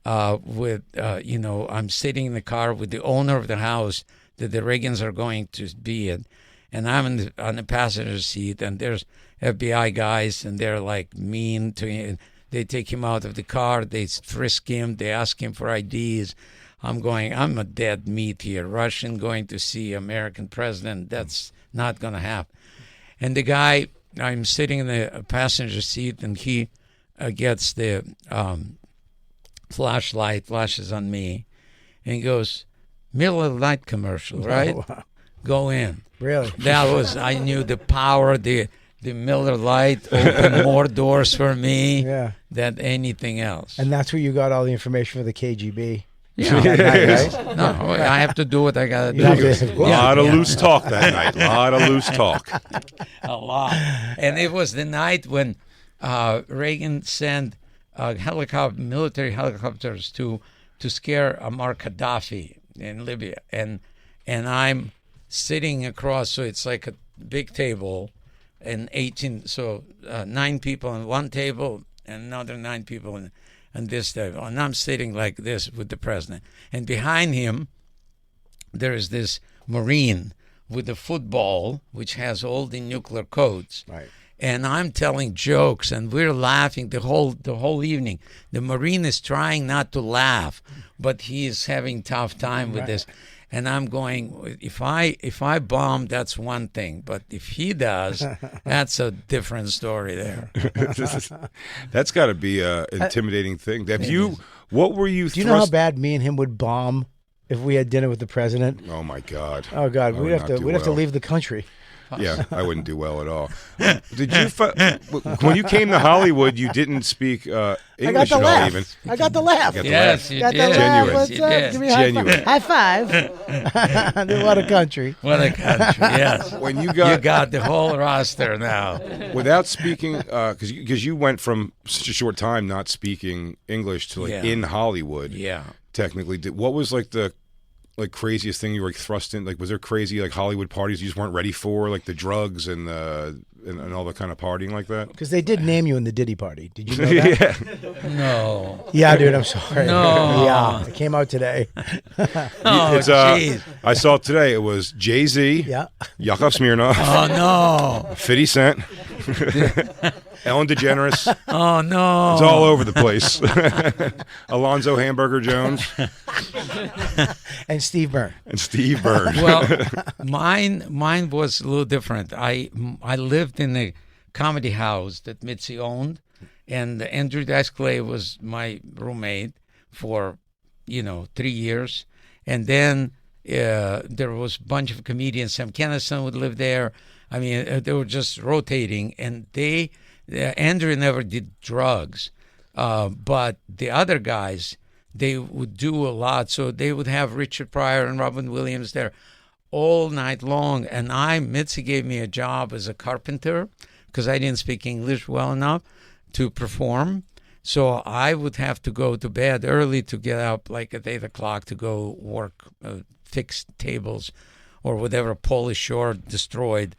I'm sitting in the car with the owner of the house that the Reagans are going to be in, and I'm on the passenger seat, and there's FBI guys, and they're like mean to him. They take him out of the car, they frisk him, they ask him for IDs. I'm a dead meat here. Russian going to see American president. That's not going to happen. And the guy, I'm sitting in the passenger seat, and he gets the flashlight, flashes on me, and he goes, Miller Lite commercial, right? Oh, wow. Go in. Really? I knew the power, the Miller Lite opened more doors for me than anything else. And that's where you got all the information for the KGB. Yeah. That night, right? No, I have to do what I got to do. A lot of loose talk that night. A lot of loose talk. A lot. And it was the night when Reagan sent military helicopters to scare Muammar Gaddafi in Libya. And I'm sitting across, so it's like a big table, and 9 people on one table and another 9 people on this table. And I'm sitting like this with the president. And behind him, there is this Marine with a football, which has all the nuclear codes. Right. And I'm telling jokes, and we're laughing the whole evening. The Marine is trying not to laugh, but he is having tough time with this. And I'm going, if I bomb, that's one thing, but if he does, that's a different story there. That's got to be an intimidating thing. What were you? Do you know how bad me and him would bomb if we had dinner with the president. Oh my God. Oh God, I we'd would have not to do well. leave the country. Yeah, I wouldn't do well at all. Did you when you came to Hollywood? You didn't speak English I got the at all, laugh. even. I got the laugh. You got the Yes, laugh. you Got did. the laugh. Genuine. What's You up? did. Give me Genuine. high five. What a country. What a country, yes. When you You got the whole roster now. without speaking, because you went from such a short time not speaking English to Yeah. in Hollywood. Yeah. Technically, what was the craziest thing you were thrust in? Was there crazy Hollywood parties you just weren't ready for, the drugs and and all the kind of partying like that? Because they did name you in the Diddy party. Did you know that? Yeah. No. Yeah, dude, I'm sorry. No. Yeah, it came out today. Oh, jeez. I saw it today. It was Jay-Z, Yeah. Yakov Smirnoff, Oh, no. 50 Cent, Ellen DeGeneres. Oh, no. It's all over the place. Alonzo Hamburger Jones And Steve Byrne. and Steve Byrne. Well, mine was a little different. I lived in a comedy house that Mitzi owned, and Andrew Dice Clay was my roommate for 3 years, and then there was a bunch of comedians. Sam Kinison would live there. I mean, they were just rotating, and Andrew never did drugs, but the other guys, they would do a lot. So they would have Richard Pryor and Robin Williams there all night long. And Mitzi gave me a job as a carpenter because I didn't speak English well enough to perform. So I would have to go to bed early to get up at 8 o'clock to go work, fix tables or whatever Pauly Shore destroyed.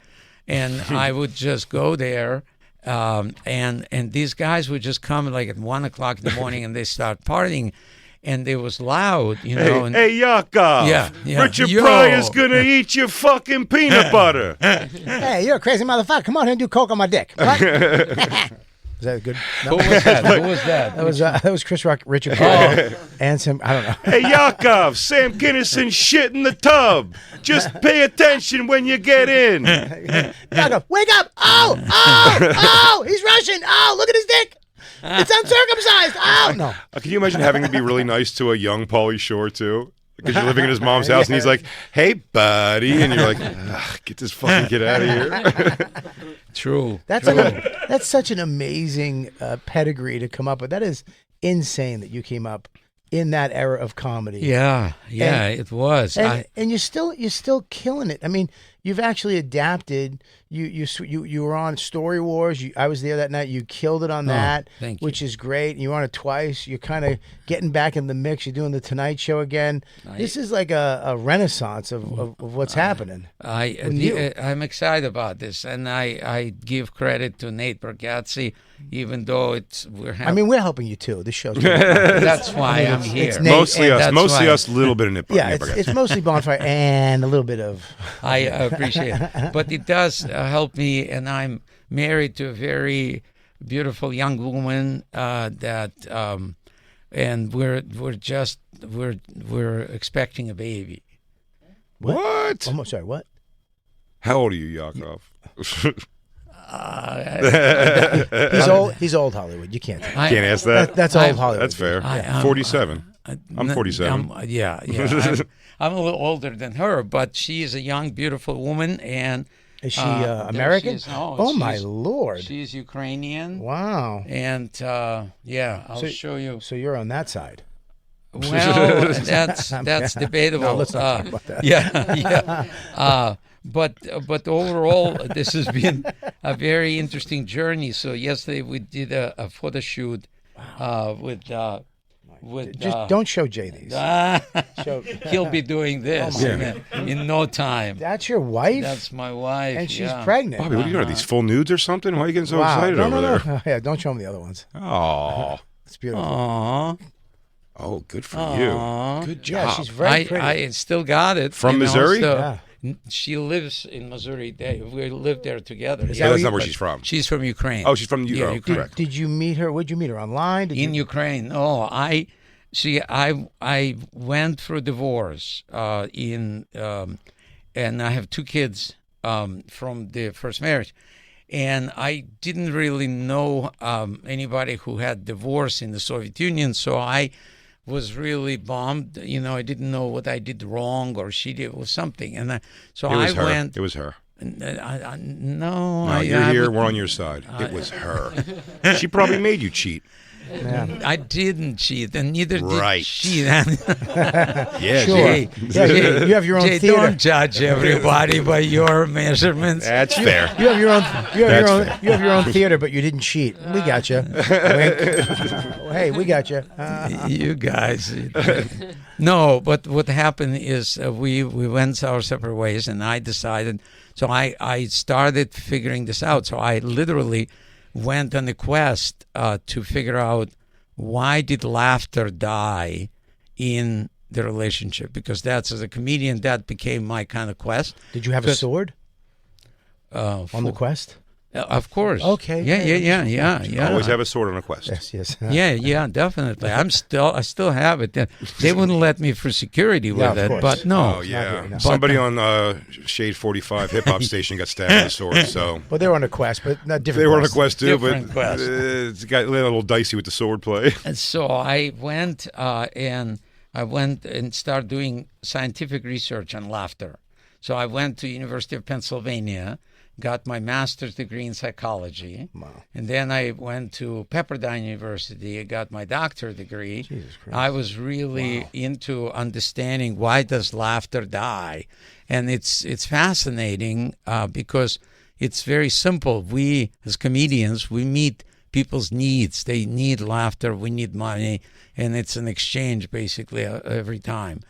And I would just go there. And these guys would just come at 1 o'clock in the morning and they start partying. And it was loud, Hey, Yakov. Yeah. Richard Yo. Pryor's going to eat your fucking peanut butter. Hey, you're a crazy motherfucker. Come on here and do coke on my dick. What? Is that good? No. Who was that? Who was that? That was Chris Rock, Richard Pryor, and some, I don't know. Hey, Yakov, Sam Kinison shit in the tub. Just pay attention when you get in. Yakov, wake up! Oh, he's Russian. Oh, look at his dick. It's uncircumcised. Oh, no. Can you imagine having to be really nice to a young Pauly Shore, too? Because you're living in his mom's house, and he's like, hey, buddy. And you're like, get this fucking kid out of here. True. That's such an amazing pedigree to come up with. That is insane that you came up in that era of comedy. Yeah, it was. And you're still killing it. I mean, you've actually adapted. You were on Story Wars. I was there that night. You killed it on that, thank you. which is great. You were on it twice. You're kind of getting back in the mix. You're doing the Tonight Show again. This is like a renaissance of what's happening. I'm excited about this, and I give credit to Nate Bargatze, even though we're helping you too. This show's that's why I'm here. it's Nate, Mostly and us, a little bit of nip. Yeah, it's mostly Bonfire and a little bit of. I appreciate it, but it does help me, and I'm married to a very beautiful young woman and we're expecting a baby. What? I'm sorry, what? How old are you, Yakov? He's old Hollywood. You can't. Can't ask that. That's old Hollywood. That's fair. 47. I'm 47. I'm a little older than her, but she is a young, beautiful woman, and is she American? My Lord! She's Ukrainian. Wow! And I'll show you. So you're on that side. Well, that's debatable. No, let's not talk about that. Yeah. But overall, this has been a very interesting journey. So yesterday we did a photo shoot with. Just don't show Jay these. He'll be doing this in no time. That's your wife? That's my wife. And she's pregnant. Bobby, what are you doing? Are these full nudes or something? Why are you getting so excited over there? No. Yeah, don't show him the other ones. Oh. It's beautiful. Aww. Oh, good for you. Good job. Yeah, she's very pretty. I still got it. From Missouri? She lives in Missouri. We lived there together. That's not where she's from. She's from Ukraine. Oh, she's from Ukraine. Correct. Did you meet her? Where'd you meet her? Online? Ukraine. Oh, I went through divorce and I have 2 kids from the first marriage, and I didn't really know anybody who had divorced in the Soviet Union, so I was really bummed. You know, I didn't know what I did wrong or she did or something. And I went. It was her. No, you're here. We're on your side. It was her. She probably made you cheat. Yeah. I didn't cheat, and neither Right. did she. Yeah, Sure. Jay, Yeah, you have your own Jay, theater. don't judge everybody by your measurements. That's fair. You have your own. You have That's your own. fair. You have your own theater, but you didn't cheat. We got you. Hey, we got you. You guys. No, but what happened is we went our separate ways, and I decided. So I started figuring this out. So I literally went on a quest to figure out why did laughter die in the relationship, because that's, as a comedian, that became my kind of quest. Did you have a sword on the quest? Of course. Okay. Yeah. Always have a sword on a quest. Yes. Yeah, definitely. I still have it. They wouldn't let me for security with of it, course. but no. Oh yeah. No. Somebody on Shade 45 hip hop station got stabbed with a sword. So Well, they were on a quest, but not different. they were on a quest. quest too, Different but quest. it's got a little dicey with the sword play. And so I went and started doing scientific research on laughter. So I went to University of Pennsylvania, got my master's degree in psychology. Wow. And then I went to Pepperdine University, got my doctorate degree. Jesus Christ. I was really into understanding why does laughter die. And it's fascinating because it's very simple. We, as comedians, we meet people's needs. They need laughter. We need money. And it's an exchange, basically, every time.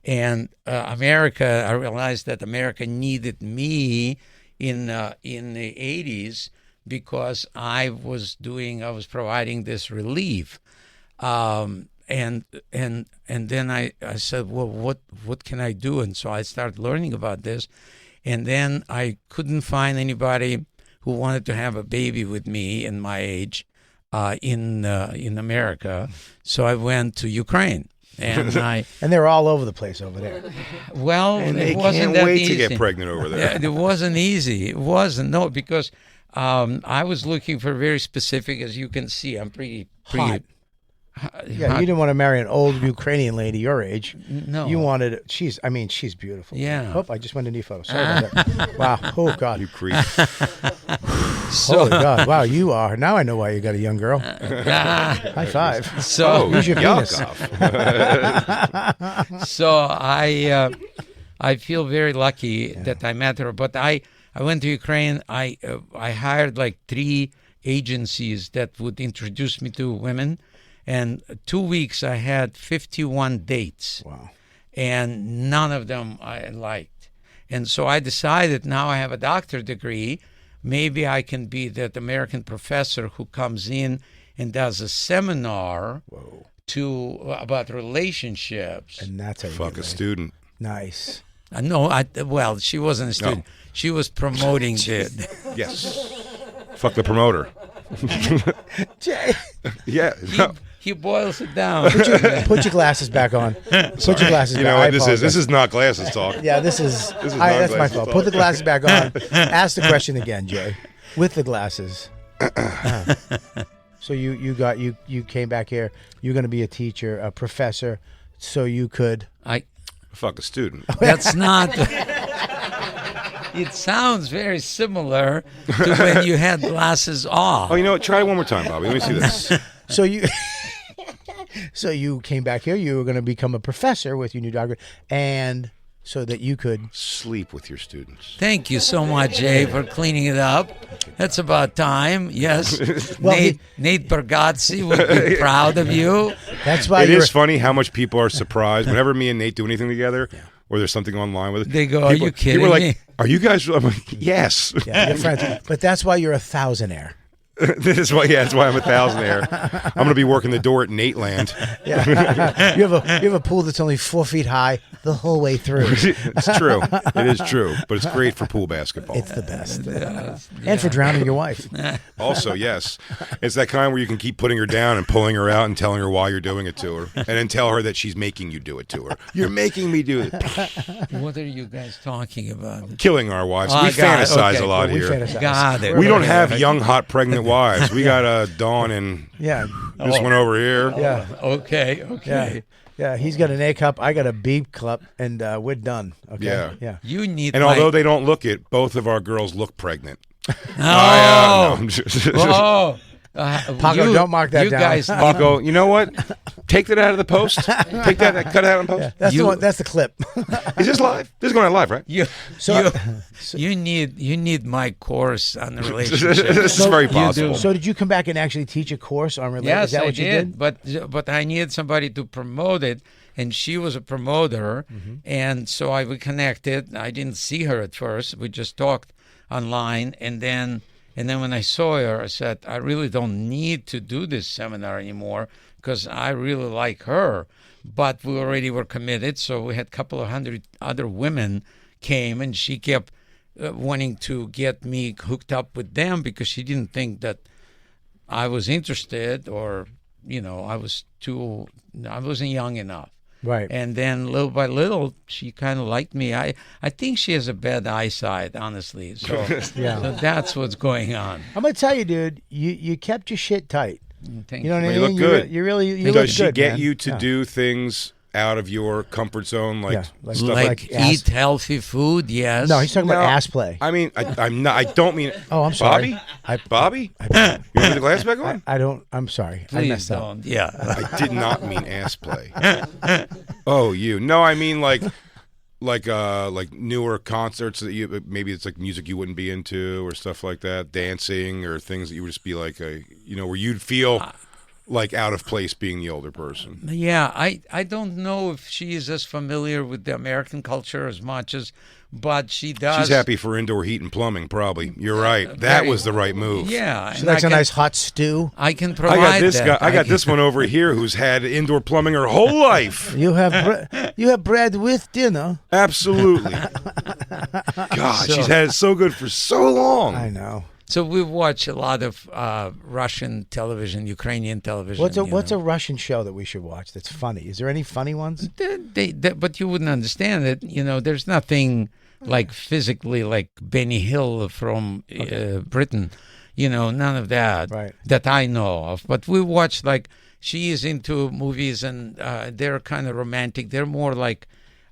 And America, I realized that America needed me in the 80s because I was providing this relief. And then I said, well, what can I do? And so I started learning about this. And then I couldn't find anybody who wanted to have a baby with me in my age in America. So I went to Ukraine. And they're all over the place over there. Well, And it they wasn't can't that wait easy. to get pregnant over there. Yeah, it wasn't easy. It wasn't. No, because I was looking for very specific, as you can see, I'm pretty Hot. Yeah, hot. you didn't want to marry an old Ukrainian lady your age. No. You wanted, she's beautiful. Yeah. Oh, I just went to new photos. Sorry about that. Wow. Oh, God. You creep. Holy God. Wow, you are. Now I know why you got a young girl. High five. So, Use your penis. So I feel very lucky that I met her. But I went to Ukraine. I hired like 3 agencies that would introduce me to women. And 2 weeks I had 51 dates. Wow. And none of them I liked. And so I decided, now I have a doctorate degree, maybe I can be that American professor who comes in and does a seminar about relationships. And that's how you Fuck get a laid. student. Nice. Well, she wasn't a student. No. She was promoting the. Yes. Fuck the promoter. Jay. Yeah. He boils it down. Put your glasses back on. Put your glasses You back know on. what this is? This is not glasses talk. Yeah, this is This is that's my non-glasses fault. talk. Put the glasses back on. Ask the question again, Jay. With the glasses. So you came back here. You're going to be a teacher, a professor, so you could. Fuck a student. That's not. It sounds very similar to when you had glasses off. Oh, you know what? Try it one more time, Bobby. Let me see this. So you. So you came back here. You were going to become a professor with your new doctorate, and so that you could sleep with your students. Thank you so much, Jay, for cleaning it up. That's about time. Yes, Well, Nate Bargatze would be proud of you. That's why It is funny how much people are surprised whenever me and Nate do anything together, or there's something online with it. They go, "Are you kidding people are like, me?" Are you guys? I'm like, yes. Yeah, you're friends. But that's why you're a thousandaire. This is why. Yeah, that's why I'm a thousandaire. I'm going to be working the door at Nateland. Yeah. you have a pool that's only 4 feet high the whole way through. It's true. It is true. But it's great for pool basketball. It's the best. And for drowning your wife. Also, yes. It's that kind where you can keep putting her down and pulling her out and telling her why you're doing it to her. And then tell her that she's making you do it to her. You're making me do it. What are you guys talking about? Killing our wives. Oh, we got it. fantasize Okay. a lot We here. fantasize. Got it. We don't have young, hot, pregnant wives. We got Dawn and Yeah. this one over here. Yeah. Okay. Yeah, he's got an A cup, I got a B cup, and we're done. Okay. Yeah. You need. And my- although they don't look it, both of our girls look pregnant. Oh. I'm just- Oh. Paco, don't mark that you down. guys, Paco, you know what? Take that out of the post. Take that, cut it out in post. That's the one. That's the clip. Is this live? This is going on live, right? you, So- you need my course on the relationship. This is very possible. So did you come back and actually teach a course on relationship? Yes, Is that I what you did? But I needed somebody to promote it, and she was a promoter, and so we connected. I didn't see her at first. We just talked online, and then when I saw her, I said, I really don't need to do this seminar anymore because I really like her. But we already were committed, so we had a couple of hundred other women came, and she kept wanting to get me hooked up with them because she didn't think that I was interested, or I wasn't young enough. Right. And then little by little, she kind of liked me. I think she has a bad eyesight, honestly. So, Yeah. so that's what's going on. I'm gonna tell you, dude. You kept your shit tight. Thank You know what I Well, you mean? look good. You really you Does look she good, get man. you to Yeah. do things out of your comfort zone, like Yeah, stuff Like ass- eat healthy food, yes. No, he's talking about No. ass play. I mean, I'm not. I don't mean. Oh, I'm sorry. Bobby. You want me to the glass back on? I don't. I'm sorry. I Please messed up. don't. Yeah. I did not mean ass play. Oh, you. No, I mean like newer concerts that you maybe it's like music you wouldn't be into or stuff like that, dancing or things that you would just be like where you'd feel like out of place being the older person. Yeah, I don't know if she is as familiar with the American culture as much as, but she does. She's happy for indoor heat and plumbing, probably. You're right. That very- was the right move. Yeah. She and likes I a can- nice hot stew. I can I provide got this that. guy. I got can- this one over here who's had indoor plumbing her whole life. You have bread with dinner. Absolutely. God, she's had it so good for so long. I know. So we watch a lot of Russian television, Ukrainian television. What's a Russian show that we should watch that's funny? Is there any funny ones? But you wouldn't understand it. There's nothing like physically like Benny Hill from Britain. None of that that I know of. But we watch like she is into movies, and they're kind of romantic. They're more like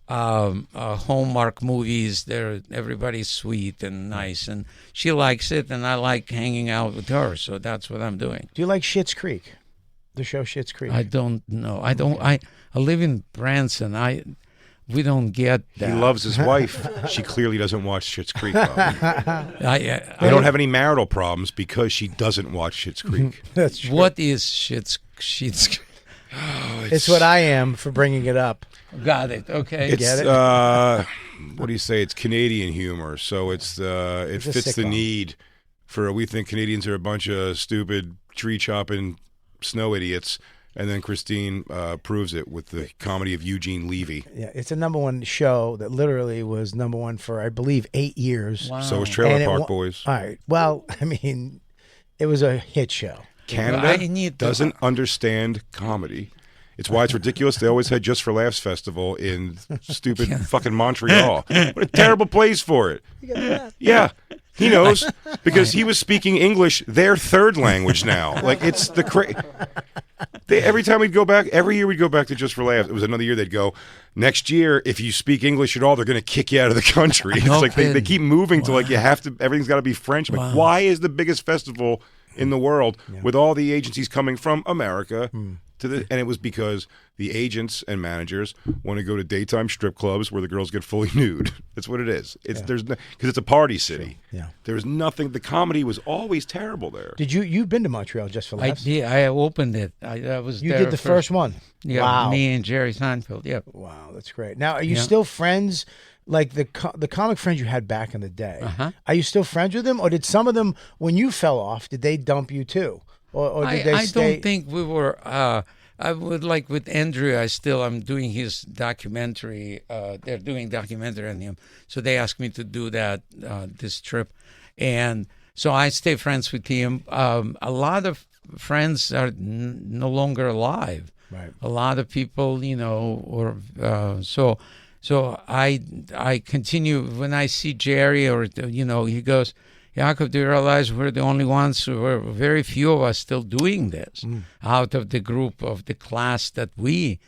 Hallmark movies. Everybody's sweet and nice, and she likes it, and I like hanging out with her. So that's what I'm doing. Do you like Schitt's Creek? The show Schitt's Creek. I don't know. I don't. I live in Branson. We don't get that. He loves his wife. She clearly doesn't watch Schitt's Creek. They I don't have any marital problems because she doesn't watch Schitt's Creek. That's true. What is Schitt's Creek? It's what I am for bringing it up. Got it. Okay. It's Get it? what do you say? It's Canadian humor, so it a fits the sitcom. need for. We think Canadians are a bunch of stupid tree chopping snow idiots, and then Christine proves it with the comedy of Eugene Levy. Yeah, it's a #1 show that literally was #1 for I believe 8 years. Wow. So is Trailer And it Park wa- Boys. All right. Well, I mean, it was a hit show. I Canada need to- doesn't understand comedy. It's why it's ridiculous. They always had Just for Laughs Festival in stupid fucking Montreal. What a terrible place for it. Yeah, he knows because he was speaking English, their third language now. Like it's the every time we'd go back, every year we'd go back to Just for Laughs. It was another year they'd go, next year, if you speak English at all, they're going to kick you out of the country. It's No like they kidding. keep moving to like you have to, everything's got to be French. I'm like, why is the biggest festival in the world with all the agencies coming from America and it was because the agents and managers want to go to daytime strip clubs where the girls get fully nude. That's what it is. It's because it's a party city. Yeah. There's nothing. The comedy was always terrible there. Did you've been to Montreal Just for I Laughs? did. I opened it. I was. You there did the first one. Yeah. Wow. Me and Jerry Seinfeld. Yeah. Wow, that's great. Now, are you Yeah. still friends? Like the comic friends you had back in the day, are you still friends with them, or did some of them, when you fell off, did they dump you too, or did they I stay? don't think we were. I would like with Andrew. I'm doing his documentary. They're doing documentary on him, so they asked me to do that this trip, and so I stay friends with him. A lot of friends are no longer alive. Right. A lot of people, or So I continue when I see Jerry, or he goes, Yakov, do you realize we're the only ones who are very few of us still doing this out of the group of the class that we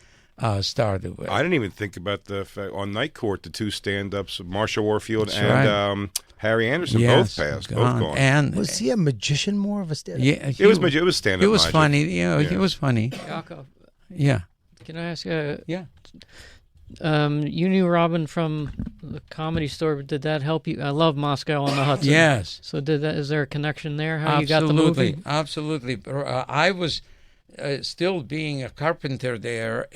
started with. I didn't even think about the fact on Night Court, the two stand-ups, Marsha Warfield That's and right. Harry Anderson, Yes, both passed, gone. both gone. And Was he a magician more of a stand-up? yeah, it was stand-up. It was magic. funny. He was funny. Yakov, Yeah. can I ask you? Yeah. You knew Robin from the Comedy Store. Did that help you? I love Moscow on the Hudson. Yes. So is there a connection there? How you got the movie? Absolutely. I was still being a carpenter there,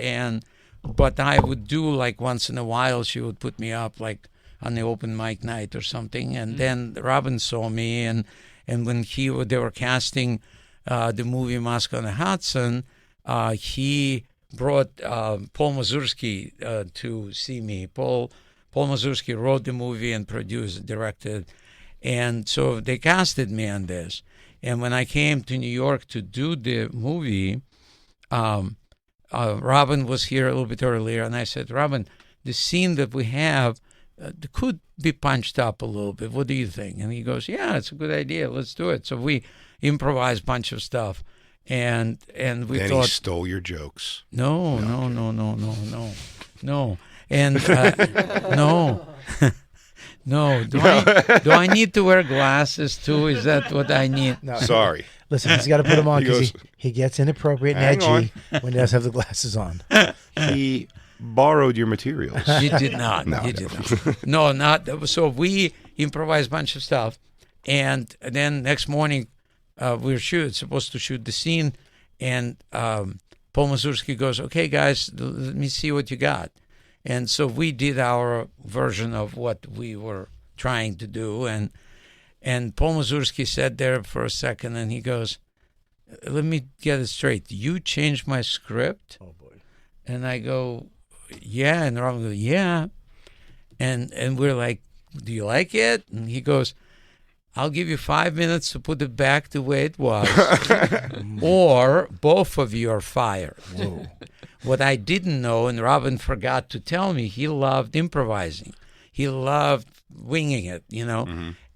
but I would do like once in a while. She would put me up like on the open mic night or something, and then Robin saw me, and when they were casting the movie Moscow on the Hudson, he brought Paul Mazursky to see me. Paul Mazursky wrote the movie and produced, directed, and so they casted me on this. And when I came to New York to do the movie, Robin was here a little bit earlier, and I said, Robin, the scene that we have could be punched up a little bit. What do you think? And he goes, yeah, it's a good idea. Let's do it. So we improvised a bunch of stuff. And we then thought, he stole your jokes. No. And no. No. Do I need to wear glasses too? Is that what I need? No. Sorry. Listen, he's got to put them on He because goes, he gets inappropriate and "Hang edgy when he doesn't have the glasses on. He borrowed your materials. He did not. No, He did not. No, not. So we improvised a bunch of stuff, and then next morning we were supposed to shoot the scene, and Paul Mazursky goes, "Okay, guys, let me see what you got." And so we did our version of what we were trying to do, and Paul Mazursky sat there for a second, and he goes, "Let me get it straight. You changed my script?" Oh boy! And I go, "Yeah," and Robin goes, "Yeah," and we're like, "Do you like it?" And he goes, "I'll give you 5 minutes to put it back the way it was, or both of you are fired." Whoa. What I didn't know, and Robin forgot to tell me, he loved improvising. He loved winging it,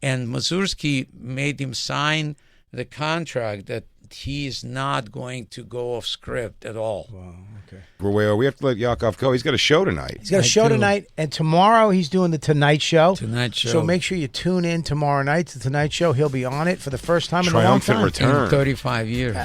And Mazursky made him sign the contract that he is not going to go off script at all. Wow, okay. Well, we have to let Yakov go. He's got a show tonight. He's got a show tonight, and tomorrow he's doing the Tonight Show. Tonight Show. So make sure you tune in tomorrow night to the Tonight Show. He'll be on it for the first time in a long Triumphant time. return. In 35 years.